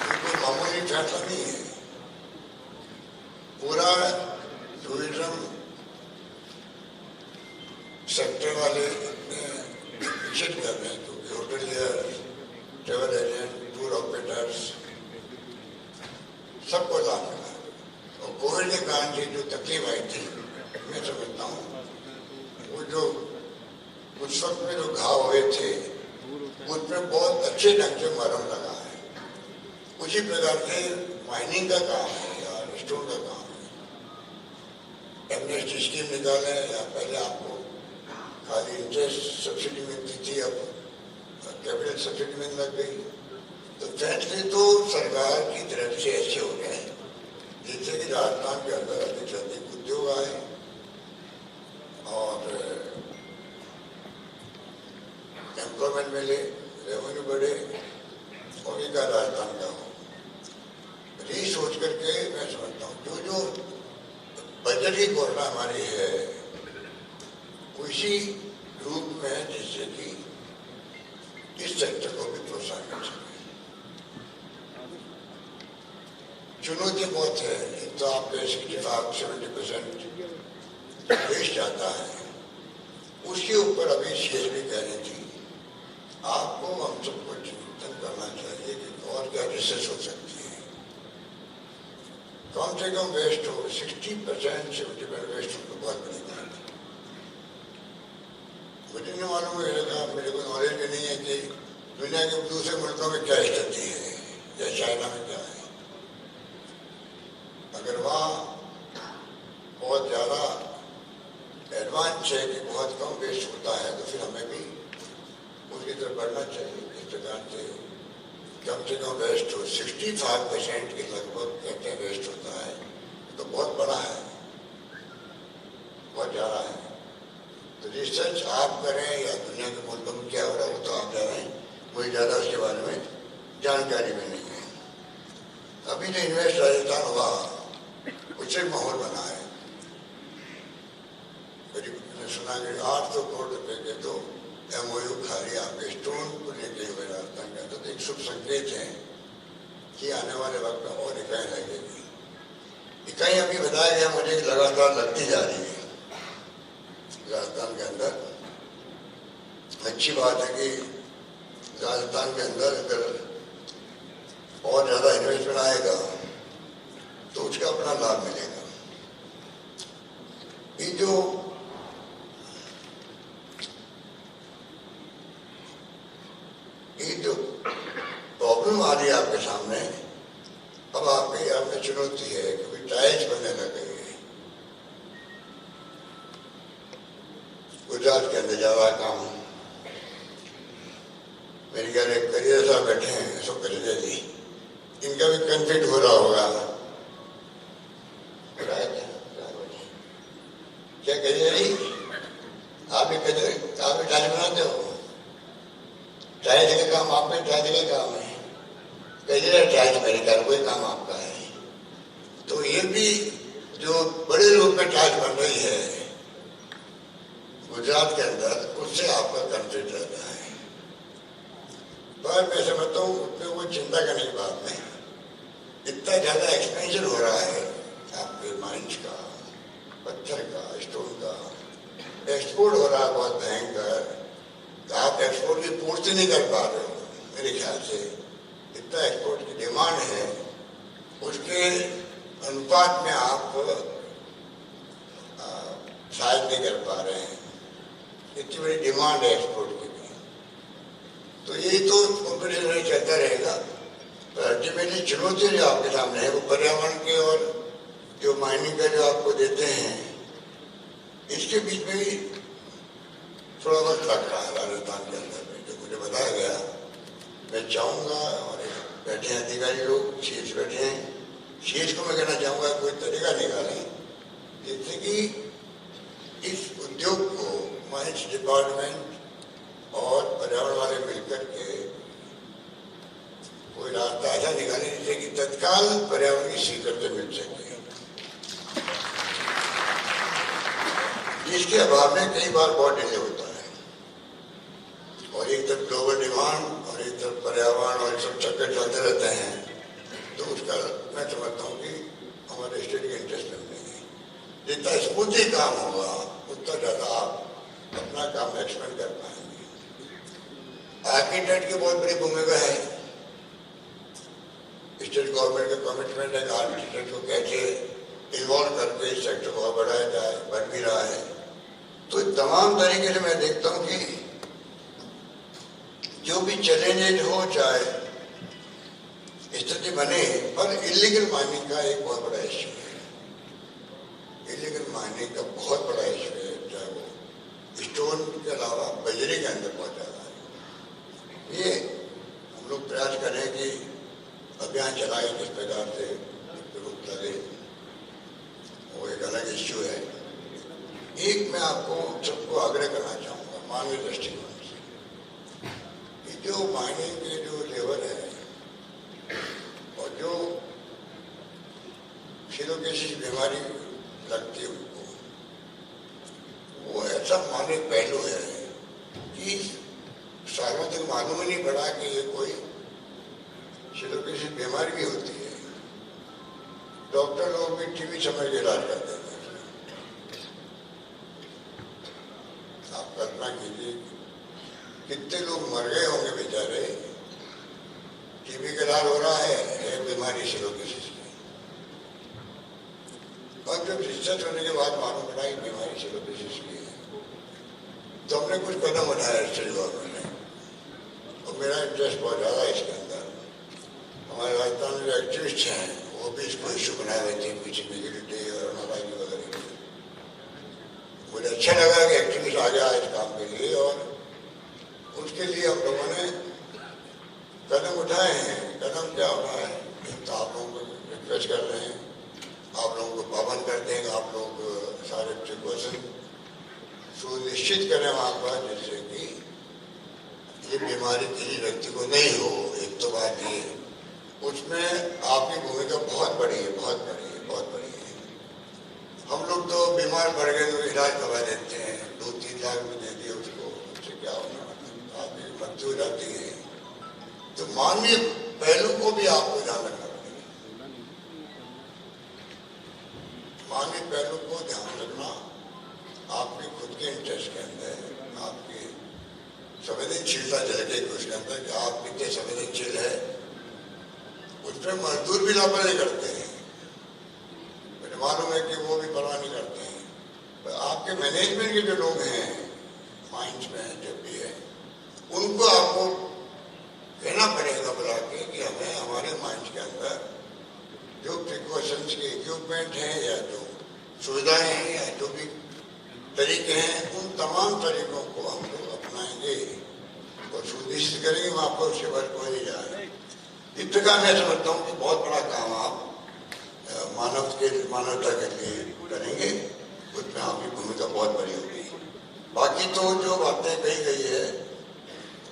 ये कोई मामूली फैसला नहीं है। पूरा टूरिज्म सेक्टर वाले विजिट कर रहे हैं, क्योंकि hotelier, travel agent, tour operators सबको लाभ मिला। और कोविड के कारण से जो तकलीफ आई थी, मैं समझता हूँ वो जो उस वक्त में जो घाव हुए थे उसमें बहुत अच्छे ढंग से मरहम लगा है। उसी प्रकार से माइनिंग का काम है या स्टोन का काम है, एमनेस्टी स्कीम निकालें या पहले आपको खाली इंटरेस्ट सब्सिडी मिलती थी, अब कैपिटल सब्सिडी मिलने लग गई। तो फैसले तो सरकार की तरफ से ऐसे हो गए जिससे कि राजस्थान के अंदर अधिक से अधिक उद्योग आए और एम्प्लॉयमेंट मिले, रेवेन्यू बढ़े और विकास राजस्थान का हो। ये सोच करके मैं समझता हूँ जो बजट की घोषणा हमारी है उसी रूप में जिससे कि इस सेक्टर को भी प्रोत्साहन मिल सके। चुनौती बहुत है, तो आपके 65-70% वेस्ट जाता है। उसके ऊपर अभी सीएस भी कह रही थी आपको हम सबको चिंतन करना चाहिए कि और क्या रिसर्च हो सकती है। कम से कम वेस्ट हो 60%, 70% वेस्ट हो तो बहुत बड़ी बात है। मुझे नहीं मालूम है, मेरे को नॉलेज भी नहीं है कि दुनिया के दूसरे मुल्कों में क्या स्थिति है या चाइना में क्या है। अगर वहाँ बहुत ज़्यादा एडवांस है कि बहुत कम वेस्ट होता है तो फिर हमें भी उसकी तरफ बढ़ना चाहिए। इस प्रकार से कम वेस्ट हो 65% के लगभग कहते हैं वेस्ट होता है तो बहुत बड़ा है, बहुत ज़्यादा है। तो रिसर्च आप करें या दुनिया के मुल्कों में क्या हो रहा है वो तो आप जानें, मुझे ज़्यादा उसके बारे में जानकारी भी नहीं है। अभी जो इन्वेस्ट राजस्थान हुआ कुछ एक माहौल बना है। करीब मैंने सुना कि 800 करोड़ रुपए के तो MOU खाली आपके स्टोन को लेके हुए राजस्थान का, तो एक शुभ संकेत है कि आने वाले वक्त में और इकाई लगेगी। इकाई अभी बताया गया मुझे लगातार लगती जा रही है राजस्थान के अंदर। अच्छी बात है कि राजस्थान के अंदर अगर और ज़्यादा इन्वेस्टमेंट आएगा तो उसका अपना लाभ मिलेगा। ये जो प्रॉब्लम आ रही है आपके सामने, अब आपकी चुनौती है क्योंकि टाइल्स बनने लग गई है। गुजरात के अंदर ज़्यादा काम, मेरे ख्याल एक करियर साहब बैठे हैं, सो करियर जी, इनका भी कन्फ्लिक्ट हो रहा होगा। क्या करिए जी, आप भी टाइल्स बनाते हो, टाइल्स का काम आप में, टाइल्स का काम है, करियर टाइल्स मेरे ख्याल कोई काम आपका है। तो ये भी जो बड़े रूप में टाइल्स बन रही है गुजरात के अंदर, उससे आपका कन्फ्लिक्ट रहता है। पर मैं समझता हूँ उसमें कोई चिंता करने की बात नहीं। इतना ज़्यादा एक्सपेंशन हो रहा है आपके माइंस का, पत्थर का, स्टोन का, एक्सपोर्ट हो रहा है बहुत भयंकर। तो आप एक्सपोर्ट की पूर्ति नहीं कर पा रहे हो मेरे ख्याल से। इतना एक्सपोर्ट की डिमांड है, उसके अनुपात में आप शायद नहीं कर पा रहे हैं। इतनी बड़ी डिमांड है एक्सपोर्ट की भी। तो यही तो कॉम्पिटिशन चलता रहेगा। तो अल्टीमेटली चुनौती जो आपके सामने है वो पर्यावरण के और जो माइनिंग का जो आपको देते हैं, इसके बीच में भी थोड़ा वक्त लग रहा है राजस्थान के अंदर में। जो मुझे बताया गया, मैं चाहूँगा, हमारे बैठे हैं अधिकारी लोग, शीर्ष बैठे हैं, शीर्ष को मैं कहना चाहूँगा कोई तरीका निकालें जिससे कि इस उद्योग को माइंस डिपार्टमेंट और पर्यावरण वाले मिलकर के कोई रास्ता ऐसा निकाले जिससे कि तत्काल पर्यावरण की स्वीकृति मिल सके। इसके अभाव में कई बार बहुत डिले होता है और एक तरफ ग्लोबल डिमांड और एक तरफ पर्यावरण और सब चक्कर चलते रहते हैं। तो उसका मैं समझता हूँ कि हमारे स्टेट के इंटरेस्ट में नहीं है। जितना स्मूथली काम होगा उतना ज़्यादा आप अपना काम एक्सपेंड कर पाएंगे। आर्किटेक्ट की बहुत बड़ी भूमिका है। स्टेट गवर्नमेंट का कमिटमेंट है कि आर्किटेक्ट को कैसे इन्वॉल्व करके इस सेक्टर को बढ़ाया जाए, बढ़ भी रहा है। तो तमाम तरीके से मैं देखता हूँ कि जो भी चैलेंजेज हो, चाहे स्थिति बने, पर इलीगल माइनिंग का एक बहुत बड़ा इश्यू है। इलीगल माइनिंग का बहुत बड़ा इशू है, चाहे वो स्टोन के अलावा बजरी के अंदर बहुत ज़्यादा है। ये हम लोग प्रयास करें कि अभियान चलाए किस प्रकार से रोक लगे, वो एक अलग इश्यू है। एक मैं आपको सबको आग्रह करना चाहूँगा मानवीय दृष्टिकोण से कि जो माइनिंग के जो लेवल है और जो सिलोकेसिस बीमारी लगती है उनको, वो ऐसा मानवीय पहलू है कि सालों तक मालूम ही नहीं पड़ा कि ये कोई सिलोकेसिस बीमारी भी होती है। डॉक्टर लोग भी टीबी समझ के इलाज करते हैं। आप कल्पना कीजिए कितने लोग मर गए होंगे बेचारे, टीबी का इलाज हो रहा है बीमारी सिलोकेसिस की, और जब रिसर्च होने के बाद मालूम पड़ा कि बीमारी सिलोकेसिस की है, तो हमने कुछ कदम उठाया स्टेट गवर्नमेंट ने, और मेरा इंटरेस्ट बहुत ज़्यादा है इसके अंदर। हमारे राजस्थान में जो एक्टिविस्ट हैं वो भी इसको इशू बनाए हुए थे, पीछे निगेटिविटी और नाराजगी वगैरह। मुझे अच्छा लगा कि एक्टिविस्ट आ गया इस काम के लिए, और उसके लिए हम लोगों ने कदम उठाए हैं। कदम क्या उठाए तो आप लोगों को रिक्वेस्ट कर रहे हैं, आप लोगों को पाबंद कर देंगे, आप लोग सारे प्रिकॉशन सुनिश्चित करें वहाँ पर, जिससे कि ये बीमारी किसी व्यक्ति को नहीं हो। एक तो बात ये, उसमें आपकी भूमिका बहुत बड़ी है, बहुत बड़ी है, बहुत बड़ी है। हम लोग तो बीमार पड़ गए तो इलाज करवा देते हैं, 2-3 लाख में दे दिए उसको, उससे क्या होना, आदमी मृत्यु हो जाती है। तो मानवीय पहलू को भी आपको ध्यान रखना पड़ेगा। मानवीय पहलू को ध्यान रखना आपके खुद के इंटरेस्ट के अंदर, आपकी संवेदनशीलता झलकेगी उसके अंदर कि आप कितने संवेदनशील है। उसमें मजदूर भी लापरवाही करते हैं, मुझे मालूम है कि वो भी परवाह नहीं करते हैं। पर आपके मैनेजमेंट के जो लोग हैं माइंस में जब भी है, उनको आपको कहना पड़ेगा बुला के कि हमें हमारे माइंस के अंदर जो प्रिकॉशंस के इक्विपमेंट हैं या जो सुविधाएं हैं या जो भी तरीके हैं, उन तमाम तरीकों को हम लोग अपनाएंगे और सुनिश्चित करेंगे वहाँ पर उसके बाद कोई नहीं जाए। इस प्रकार मैं समझता हूँ कि बहुत बड़ा काम आप मानवता के लिए करेंगे, उसमें आपकी भूमिका बहुत बड़ी होगी। बाकी तो जो बातें कही गई है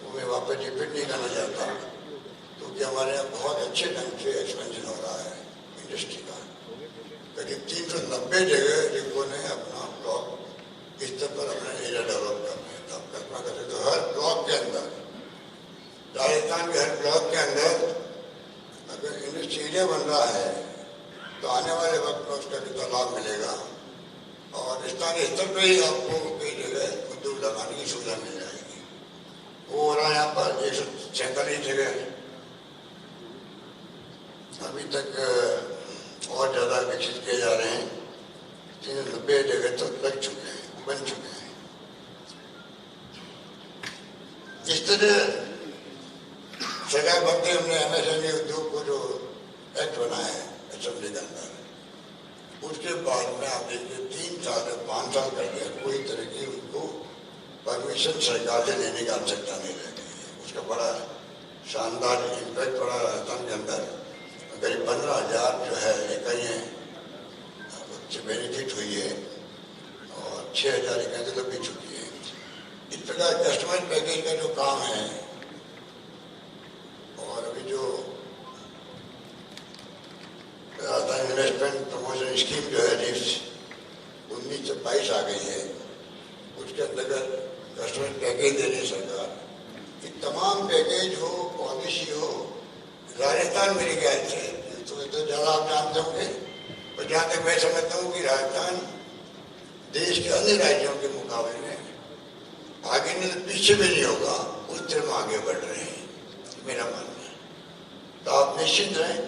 वो मैं वापस रिपीट नहीं करना चाहता, क्योंकि हमारे यहाँ बहुत अच्छे ढंग से एक्सपेंशन हो रहा है इंडस्ट्री का। करीब 390 जगह रिको ने अपना ब्लॉक स्तर पर अपना एरिया डेवलप कर रहे हैं। तो आप कल्पना कर सकते हो, हर ब्लॉक के अंदर, राजस्थान के हर ब्लॉक के अंदर अगर इंडस्ट्री एरिया बन रहा है तो आने वाले वक्त में उसका कितना लाभ मिलेगा, और स्थानीय स्तर पर ही आपको कई जगह उद्योग लगाने की सुविधा मिल जाएगी। वो हो रहा है यहाँ पर 146 जगह अभी तक और ज़्यादा विकसित किए जा रहे हैं। 390 जगह तो लग चुके हैं, बन चुके हैं। इस तरह सरकार बनते हमने एमएसएमई उद्योग को जो एक्ट बनाया है असेंबली के अंदर, उसके बाद में आप देखिए 3 साल 5 साल कर दिया, कोई तरह की उनको परमिशन सरकार से लेने की आवश्यकता नहीं रह गई है। उसका बड़ा शानदार इम्पैक्ट पड़ा राजस्थान के अंदर। करीब 15,000 जो है इकाइयाँ उससे बेनिफिट हुई है, और 6,000 इकाइयाँ तो लग भी चुकी है। इस प्रकार कस्टमर पैकेज का जो काम है, और अभी जो राजस्थान इन्वेस्टमेंट प्रमोशन स्कीम जो है रिप्स 19 से 22 आ गई है, उसके अंतर्गत कस्टमर पैकेज दे रही सरकार। कि तमाम पैकेज हो, पॉलिसी हो, राजस्थान मेरे ख्याल से तो ज़्यादा आप जानते होंगे, पर जहाँ तक मैं समझता हूँ कि राजस्थान देश के अन्य राज्यों के मुकाबले में आगे नहीं, पीछे भी नहीं होगा, उस तरह में आगे बढ़ रहे हैं, मेरा मानना है। तो आप निश्चित रहें,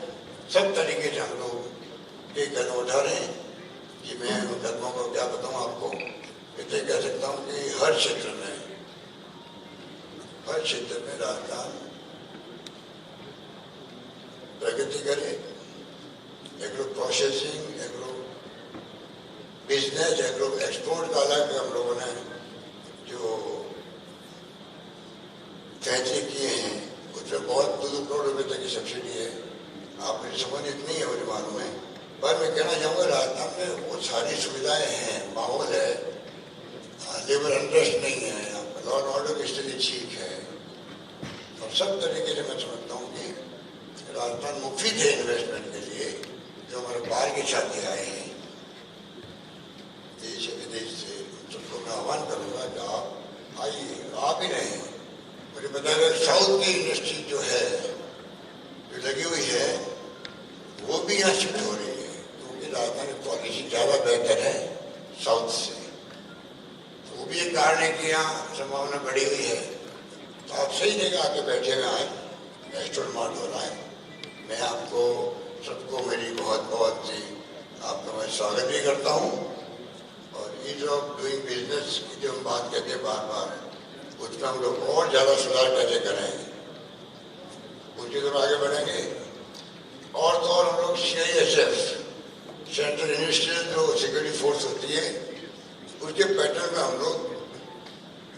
सब तरीके से हम लोग एक कदम उठा रहे हैं। कि मैं उन कदमों को क्या बताऊँ आपको, इतने कह सकता हूँ कि हर क्षेत्र में राजस्थान प्रगति करे। Agro processing, agro business export का अलग हम लोगों ने जो फैसले किए हैं उसमें बहुत 2 करोड़ रुपए तक की सब्सिडी है। आपकी समझ इतनी है मुझे मालूम है, पर मैं कहना चाहूँगा राजस्थान में वो सारी सुविधाएं हैं, माहौल है, लेबर अनरेस्ट नहीं है, लॉ एंड ऑर्डर की स्थिति ठीक है और सब तरीके से मैं समझता हूँ कि राजस्थान मुफीद है इन्वेस्टमेंट के लिए। जो हमारे बाहर के छात्र आए हैं देश विदेश से, सबको मैं आह्वान करूँगा कि आप आइए, आप ही नहीं मुझे बताया साउथ की इंडस्ट्री जो है जो लगी हुई है वो भी यहाँ शिफ्ट हो रही है, क्योंकि राजस्थान की पॉलिसी ज़्यादा बेहतर है साउथ से। तो वो भी एक कारण है कि यहाँ संभावना बढ़ी हुई है। तो आप सही जगह आके बैठे हुए आए, रेस्टोरेंट मार्ट हो रहा है। मैं आपको सबको मेरी बहुत बहुत आपका मैं स्वागत भी करता हूँ। और ईज ऑफ डूइंग बिजनेस की जो हम बात करते हैं बार बार, उसमें हम लोग और ज़्यादा सुधार कैसे करें, उनकी तरफ आगे बढ़ेंगे। और तो और हम लोग CISF सेंट्रल इंडस्ट्रियल जो सिक्योरिटी फोर्स होती है उसके पैटर्न में हम लोग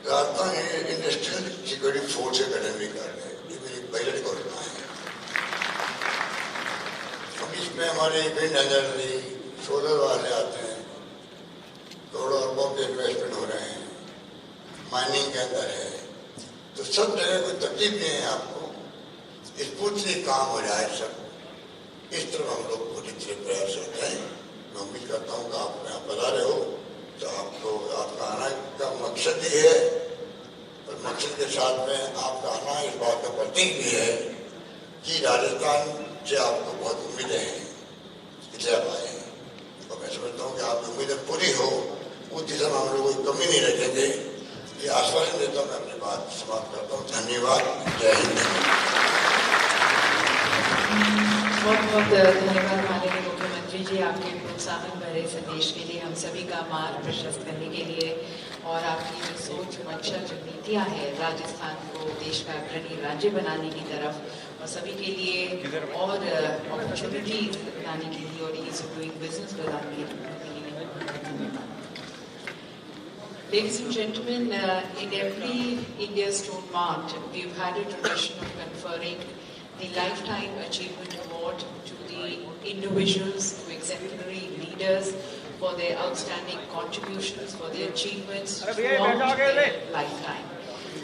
राजस्थान इंडस्ट्रियल सिक्योरिटी फोर्स का गठन भी कर रहे हैं। ये मेरी बजट घोषणा है। अब इसमें हमारे विंड एनर्जी, सोलर वाले आते हैं, करोड़ों अरबों के इन्वेस्टमेंट हो रहे हैं, माइनिंग के अंदर है। तो सब जगह कोई तकलीफ नहीं है आपको, स्मूथली काम हो जाए सब, इस तरफ हम लोग पूरी तरह प्रयास होते हैं। मैं उम्मीद करता हूँ कि आप यहाँ बता रहे हो तो आपको आपका आना का मकसद ही है, और मकसद के साथ में आपका आना इस बात का प्रतीक भी है कि राजस्थान से आपको बहुत उम्मीदें हैं, इसलिए आप आए हैं। और मैं समझता हूँ कि आपकी उम्मीदें पूरी हो, उस दिशा में हम लोग कोई कमी नहीं रखेंगे। ये आश्वासन देता हूँ। मैं अपनी बात समाप्त करता हूँ। धन्यवाद। जय हिंद। बहुत बहुत धन्यवाद माननीय मुख्यमंत्री जी, आपके प्रोत्साहन भरे संदेश के लिए, हम सभी का मार्ग प्रशस्त करने के लिए, और आपकी जो सोच मंशा जो नीतियाँ हैं राजस्थान को देश का अग्रणी राज्य बनाने की तरफ और सभी के लिए और अपॉर्चुनिटीज बनाने के लिए और ईज ऑफ डूइंग बिजनेस बनाने के लिए। Ladies and gentlemen, in every India Stone Mart, we've had a tradition of conferring the Lifetime Achievement Award to the individuals, to exemplary leaders for their outstanding contributions, for their achievements throughout their lifetime.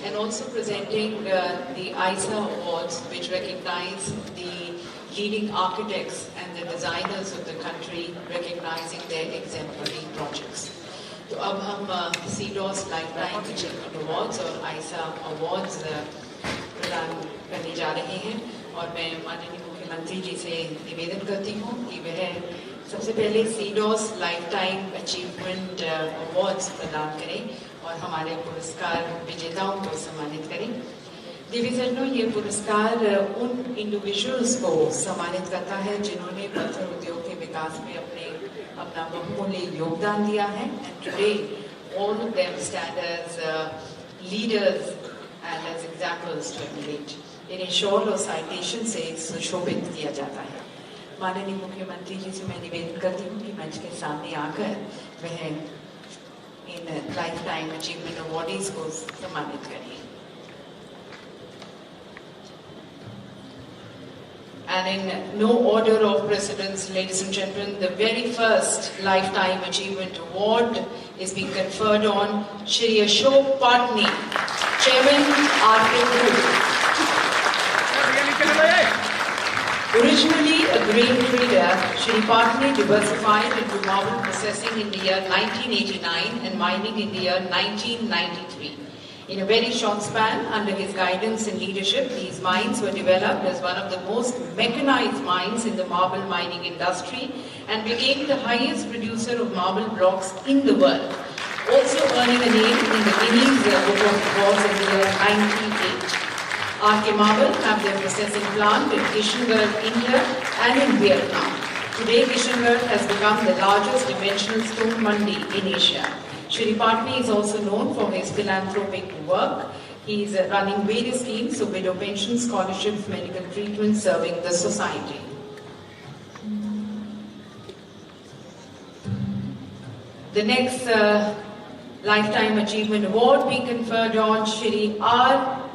And also presenting the ISA Awards, which recognize the leading architects and the designers of the country, recognizing their exemplary projects. तो अब हम CDOS lifetime achievement awards और आइसा awards प्रदान करने जा रहे हैं, और मैं माननीय मुख्यमंत्री जी से निवेदन करती हूँ कि वह सबसे पहले CDOS लाइफटाइम अचीवमेंट अवार्ड्स प्रदान करें और हमारे पुरस्कार विजेताओं को सम्मानित करें। देवी सज्जनों, ये पुरस्कार उन इंडिविजुअल्स को सम्मानित करता है जिन्होंने पत्थर उद्योग के विकास में अपना बहुमूल्य योगदान दिया है। And today, all of them stand as leaders and as examples to emulate. इन्हें शॉल और साइटेशन से सुशोभित किया जाता है। माननीय मुख्यमंत्री जी से मैं निवेदन करती हूँ कि मंच के सामने आकर वह in life time achievement awardees को सम्मानित करें। And in no order of precedence, ladies and gentlemen, the very first Lifetime Achievement Award is being conferred on Shri Ashok Patni, Chairman, RK Group. Originally a grain trader, Shri Patni diversified into marble processing in the year 1989 and mining in the year 1993. In a very short span, under his guidance and leadership, these mines were developed as one of the most mechanized mines in the marble mining industry and became the highest producer of marble blocks in the world, also earning a name in the Guinness Book of Records in the year 1998. RK Marble have their processing plant in Kishangarh, India and in Vietnam. Today, Kishangarh has become the largest dimensional stone mandi in Asia. Shri Patni is also known for his philanthropic work. He is running various schemes of widow pension, scholarships, medical treatment, serving the society. The next Lifetime Achievement Award being conferred on Shri R.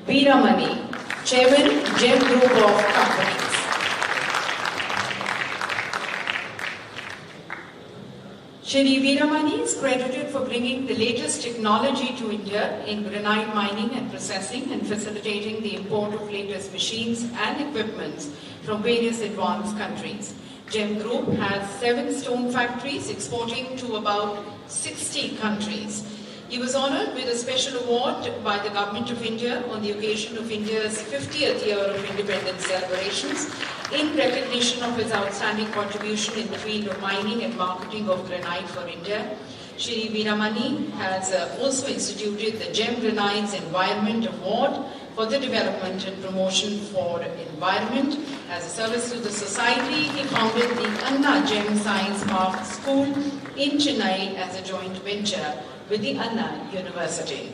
Veeramani, Chairman, GEM Group of Companies. Shri Veeramani is credited for bringing the latest technology to India in granite mining and processing and facilitating the import of latest machines and equipments from various advanced countries. GEM Group has 7 stone factories exporting to about 60 countries. He was honoured with a special award by the Government of India on the occasion of India's 50th year of independence celebrations in recognition of his outstanding contribution in the field of mining and marketing of granite for India. Shri Veeramani has also instituted the GEM Granites Environment Award for the development and promotion for environment. As a service to the society, he founded the Anna GEM Science Park School in Chennai as a joint venture with the Anna University.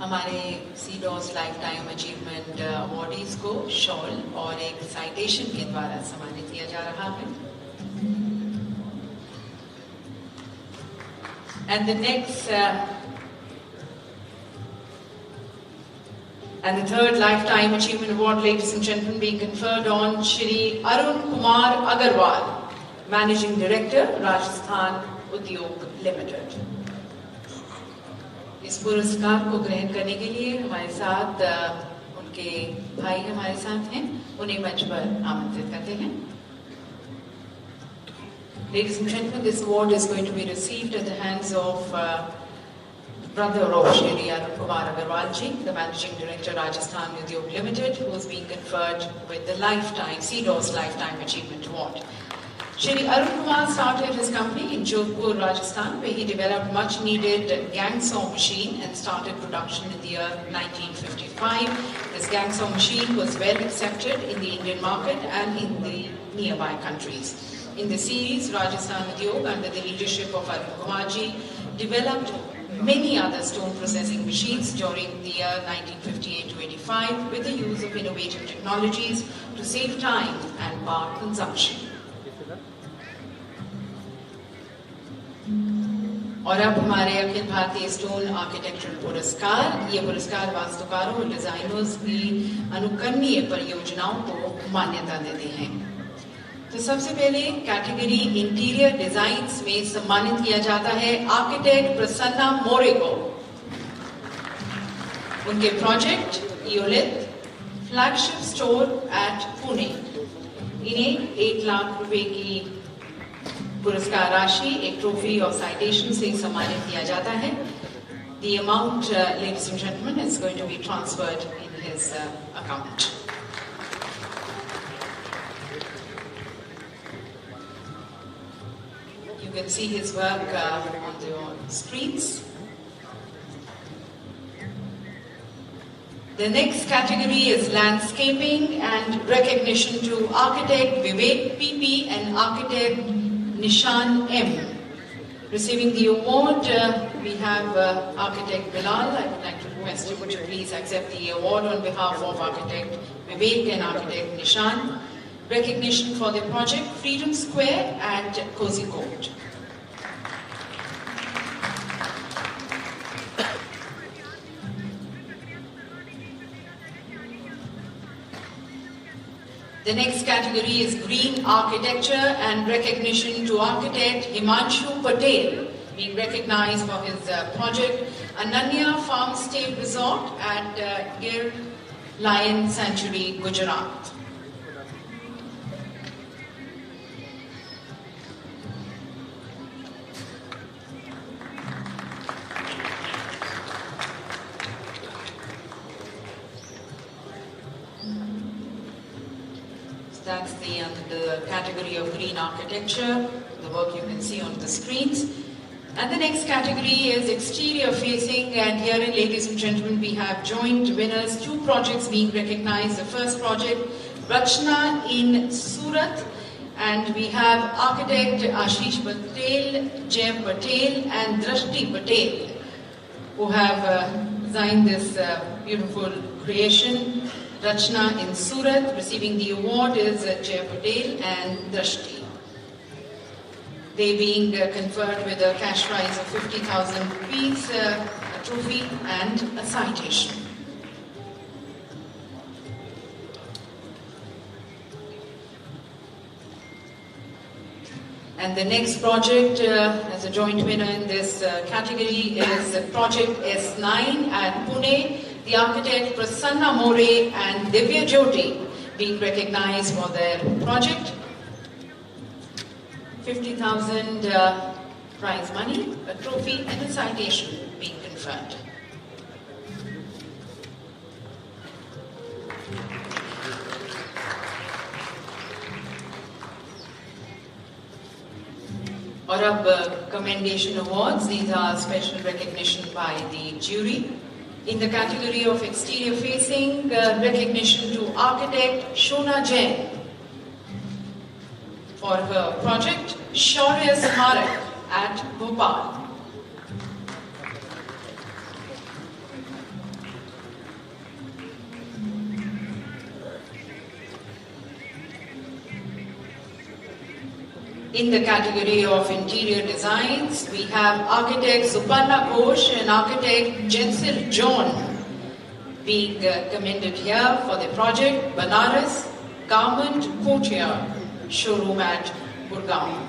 हमारे CDOS lifetime achievement awardees को shawl और एक citation के द्वारा सम्मानित किया जा रहा है. And the next and the third Lifetime Achievement Award, ladies and gentlemen, being conferred on Shri Arun Kumar Agarwal, Managing Director, Rajasthan Udyog Limited. इस पुरस्कार को ग्रहण करने के लिए हमारे साथ उनके भाई हमारे साथ हैं, उन्हें मंच पर आमंत्रित करते हैं. Ladies and gentlemen, this award is going to be received at the hands of brother of Shri Arun Kumar Agarwal ji, the Managing Director, Rajasthan Udyog Limited, who is being conferred with the CDOS Lifetime Achievement Award. Shri Arun Kumar started his company in Jodhpur, Rajasthan, where he developed much needed gang saw machine and started production in the year 1955. This gang saw machine was well accepted in the Indian market and in the nearby countries. In the series, Rajasthan Udyog, under the leadership of Arun Kumar ji, developed many other stone processing machines during the year 1958 to 85 with the use of innovative technologies to save time and power consumption. और अब हमारे Akhil Bharatiya stone architectural पुरस्कार, ये पुरस्कार वास्तुकारों और designers की अनुकरणीय परियोजनाओं को मान्यता देते हैं. तो सबसे पहले कैटेगरी इंटीरियर डिजाइन्स में सम्मानित किया जाता है आर्किटेक्ट प्रसन्ना मोरे को. उनके project Eolith flagship store at Pune, इन्हें 1 लाख रुपए की पुरस्कार राशि, एक ट्रॉफी और साइटेशन से सम्मानित किया जाता है. The amount, ladies and gentlemen, is going to be transferred in his account. You can see his work on the screens. The next category is landscaping and recognition to architect Vivek PP and architect Nishan M. Receiving the award, we have architect Bilal. I would like to request you, would you please accept the award on behalf of architect Vivek and architect Nishan. Recognition for the project Freedom Square at Kozhikode. The next category is green architecture and recognition to architect Himanshu Patel, being recognized for his project Ananya Farm Stay Resort at Gir Lion Sanctuary, Gujarat. That's the category of green architecture, the work you can see on the screens. And the next category is exterior facing, and herein, ladies and gentlemen, we have joint winners, 2 projects being recognized. The first project, Rachna in Surat, And we have architect Ashish Patel, Jay Patel and Drashti Patel who have designed this beautiful creation. Rachna in Surat. Receiving the award is Jay Patel and Drashti. They being conferred with a cash prize of 50,000 rupees, a trophy and a citation. And the next project as a joint winner in this category is Project S9 at Pune. The architect Prasanna More and Divya Jyoti being recognized for their project. 50,000 prize money, a trophy and a citation being conferred. और अब commendation awards. These are special recognition by the jury. In the category of exterior facing, recognition to architect Shona Jain for her project Shaurya Smarak at Bhopal. In the category of interior designs, we have architect Suparna Ghosh and architect Jensel John being commended here for the project Banaras Garment Courtyard Showroom at Gurgaon.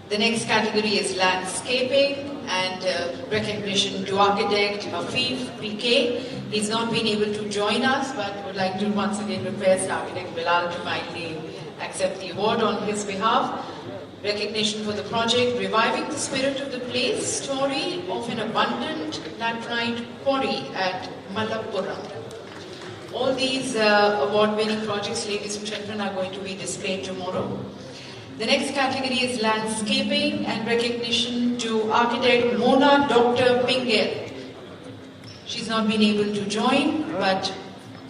The next category is landscaping and recognition to architect Hafif PK. He's not been able to join us, but would like to once again request architect Bilal to kindly accept the award on his behalf. Recognition for the project Reviving the Spirit of the Place, story of an abundant laterite quarry at Malappuram. All these award-winning projects, ladies and gentlemen, are going to be displayed tomorrow. The next category is landscaping and recognition to architect Mona Dr. Pingel. She's not been able to join, but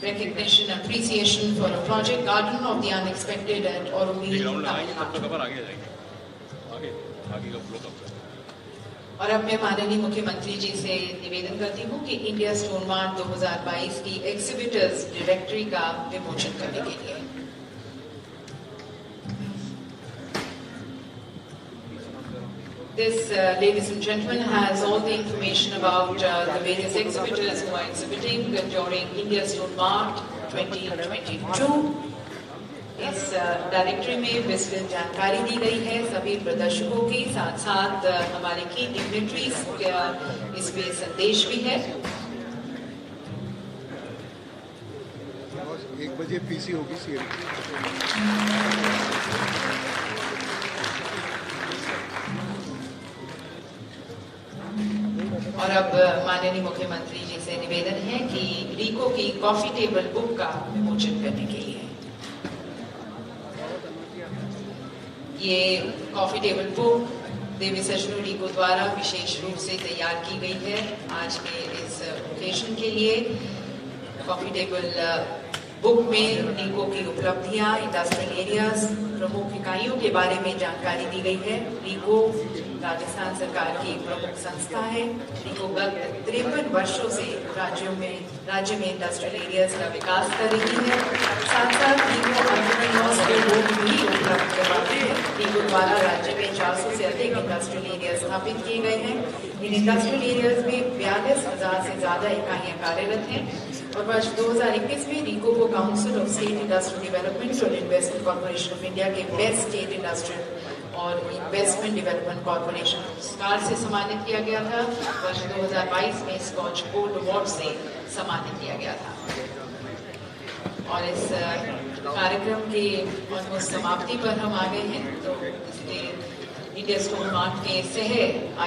recognition, appreciation for a project Garden of the Unexpected at Auroville, Tamil Nadu. और अब मैं माननीय मुख्यमंत्री जी से निवेदन करती हूँ कि इंडिया स्टोन मार्ट 2022 की एग्जिबिटर्स डायरेक्टरी का विमोचन करने के लिए। This, ladies and gentlemen, has all the information about the various exhibitors who are exhibiting during India Stone Mart 2022. इस डायरेक्टरी में विस्तृत जानकारी दी गई है सभी प्रदर्शकों की, साथ साथ हमारे की डिग्निटरीज का इसमें संदेश भी है। 1 बजे पीसी होगी सीएम। और अब माननीय मुख्यमंत्री जी से निवेदन है कि रीको की कॉफी टेबल बुक का विमोचन करने के लिए। ये कॉफी टेबल बुक देवी सजनू रीको द्वारा विशेष रूप से तैयार की गई है आज के इस ओकेजन के लिए। कॉफी टेबल बुक में रीको की उपलब्धियां, इंडस्ट्रियल एरियाज, प्रमुख इकाइयों के बारे में जानकारी दी गई है। रीको राजस्थान सरकार की प्रमुख संस्था है। रीको गत 53 वर्षों से राज्य में इंडस्ट्रियल एरियाज का विकास कर रही है। साथ साथ रीको एंटरप्रेन्योर्स के लोग भी उपलब्ध करवाते हैं। रीको द्वारा राज्य में 400 से अधिक इंडस्ट्रियल एरिया स्थापित किए गए हैं। इन इंडस्ट्रियल एरियाज में 42,000 से ज्यादा इकाइयां कार्यरत हैं और वर्ष 2021 में रीको को council of state industrial development और इन्वेस्टमेंट कॉर्पोरेशन ऑफ इंडिया के बेस्ट स्टेट इंडस्ट्रियल और इन्वेस्टमेंट डेवलपमेंट कॉर्पोरेशन पुरस्कार से सम्मानित किया गया था। वर्ष 2022 में स्कॉच गोल्ड अवार्ड से सम्मानित किया गया था। और इस कार्यक्रम के ऑलमोस्ट समाप्ति पर हम आ गए हैं, तो इसलिए इंडिया स्टोन मार्ट के सह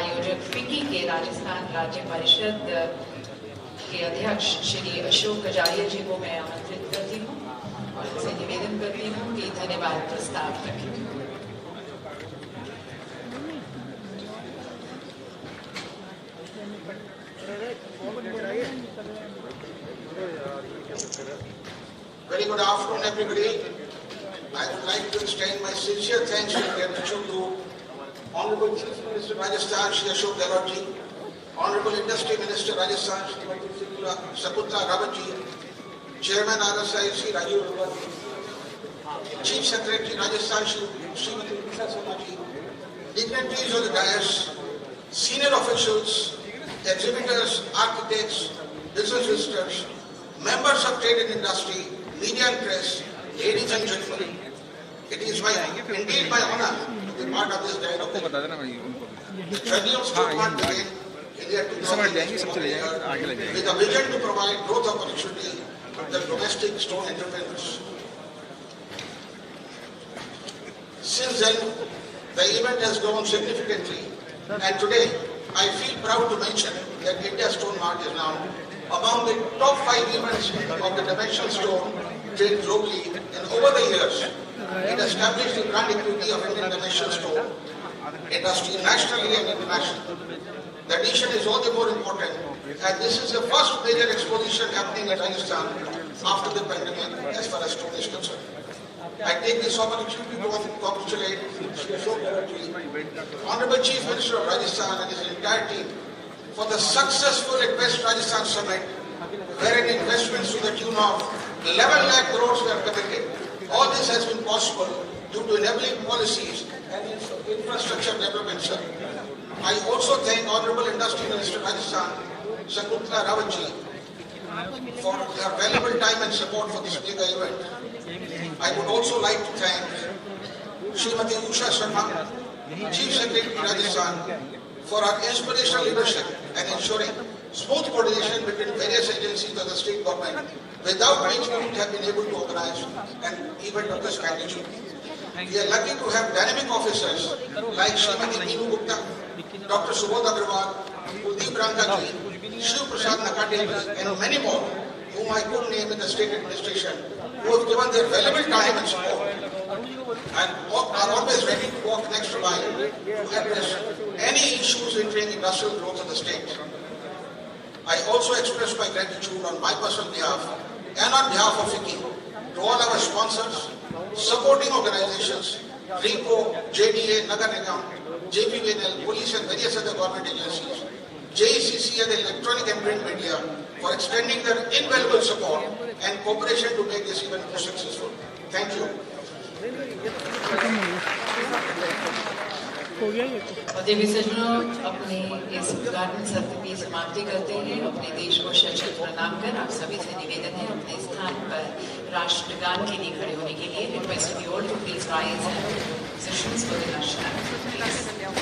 आयोजक फिक्की के राजस्थान राज्य परिषद के अध्यक्ष श्री अशोक कजारिया जी को मैं आमंत्रित करती हूँ और उनसे निवेदन करती हूँ कि धन्यवाद प्रस्ताव रखें। afternoon, everybody. I would like to extend my sincere thanks and gratitude to Honorable Chief Minister Rajasthan, Shri Ashok Gehlot ji, Honorable Industry Minister Rajasthan, Shri Shakuntala Rawat ji, Chairman RSI, Shri Rajiv Arora ji, Chief Secretary Rajasthan, Srimati Usha Sharma ji, dignitaries of the dais, senior officials, exhibitors, architects, business visitors, members of trade and industry, media and press, ladies and gentlemen, it is indeed my honor to be part of this dialogue. The journey of Stone Mart began in the year 2000 with a vision to provide growth opportunity to the domestic stone entrepreneurs. Since then, the event has grown significantly, and today I feel proud to mention that India Stone Mart is now among the top 5 events of the dimensional stone trade globally, and over the years, it established the brand equity of Indian dimensional stone industry nationally and internationally. The addition is all the more important, and this is the first major exposition happening in Rajasthan after the pandemic as far as stone is concerned. I take this opportunity to congratulate Shri Ashok Gehlot ji, Honorable Chief Minister of Rajasthan and his entire team for the successful Invest Rajasthan Summit, wherein investments to the tune of 11 lakh crores were committed. All this has been possible due to enabling policies and infrastructure development, sir. I also thank Honorable Industry Minister Rajasthan, Shakuntala Rawat ji, for their valuable time and support for this mega event. I would also like to thank Srimati Usha Sharma, Chief Secretary Rajasthan, for her inspirational leadership and ensuring smooth coordination between various agencies of the state government, without which we would have been able to organize an event of this magnitude. We are lucky to have dynamic officers like Srimati Meenu Gupta, Dr. Subodh Agrawal, Kuldeep Rangkaji, Shiv Prasad Nakate, and many more, whom I could name in the state administration, who have given their valuable time and support and are always ready to walk the extra mile to address any issues hindering industrial growth of the state. I also express my gratitude on my personal behalf and on behalf of FICCI to all our sponsors, supporting organizations, RICO, JDA, Nagar Nigam, JPVNL, police and various other government agencies, JECC and the electronic and print media for extending their invaluable support and cooperation to make this event more successful. Thank you. और देवी सज्जनों, अपने इस उद्घाटन सत्र की समाप्ति करते हैं। अपने देश को शत-शत प्रणाम कर आप सभी से निवेदन है अपने स्थान पर राष्ट्रगान के लिए खड़े होने के लिए। Request you all to please rise and positions for the national anthem.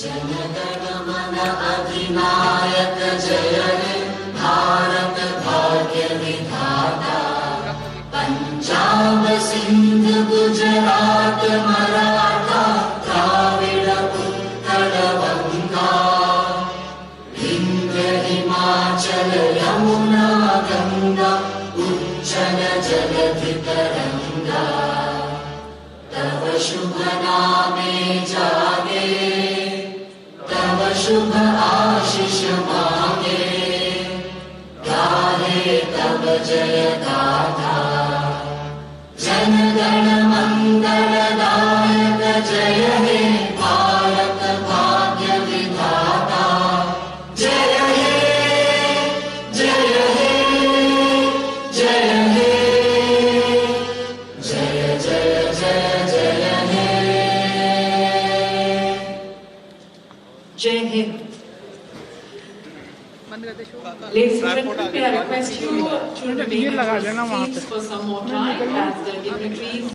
जनगण मन अधिनायक जय हे भारत भाग्य विधाता, पंजाब सिंध गुजरात मराठा द्राविड़ उत्कल बंगा, विंध्य हिमाचल यमुना गंगा उच्चल जलधि तरंगा, तव शुभ नामे जागे, तव शुभ आशीष मांगे, गाहे तब जय गाथा, जन गण मंगल दायक जय हे भारत भाग्य विधाता, जय हे जय हे जय हे जय जय जय जय हे। जय Hind. Ladies and gentlemen, may I request you to remain in your seats for some more time as the dignitaries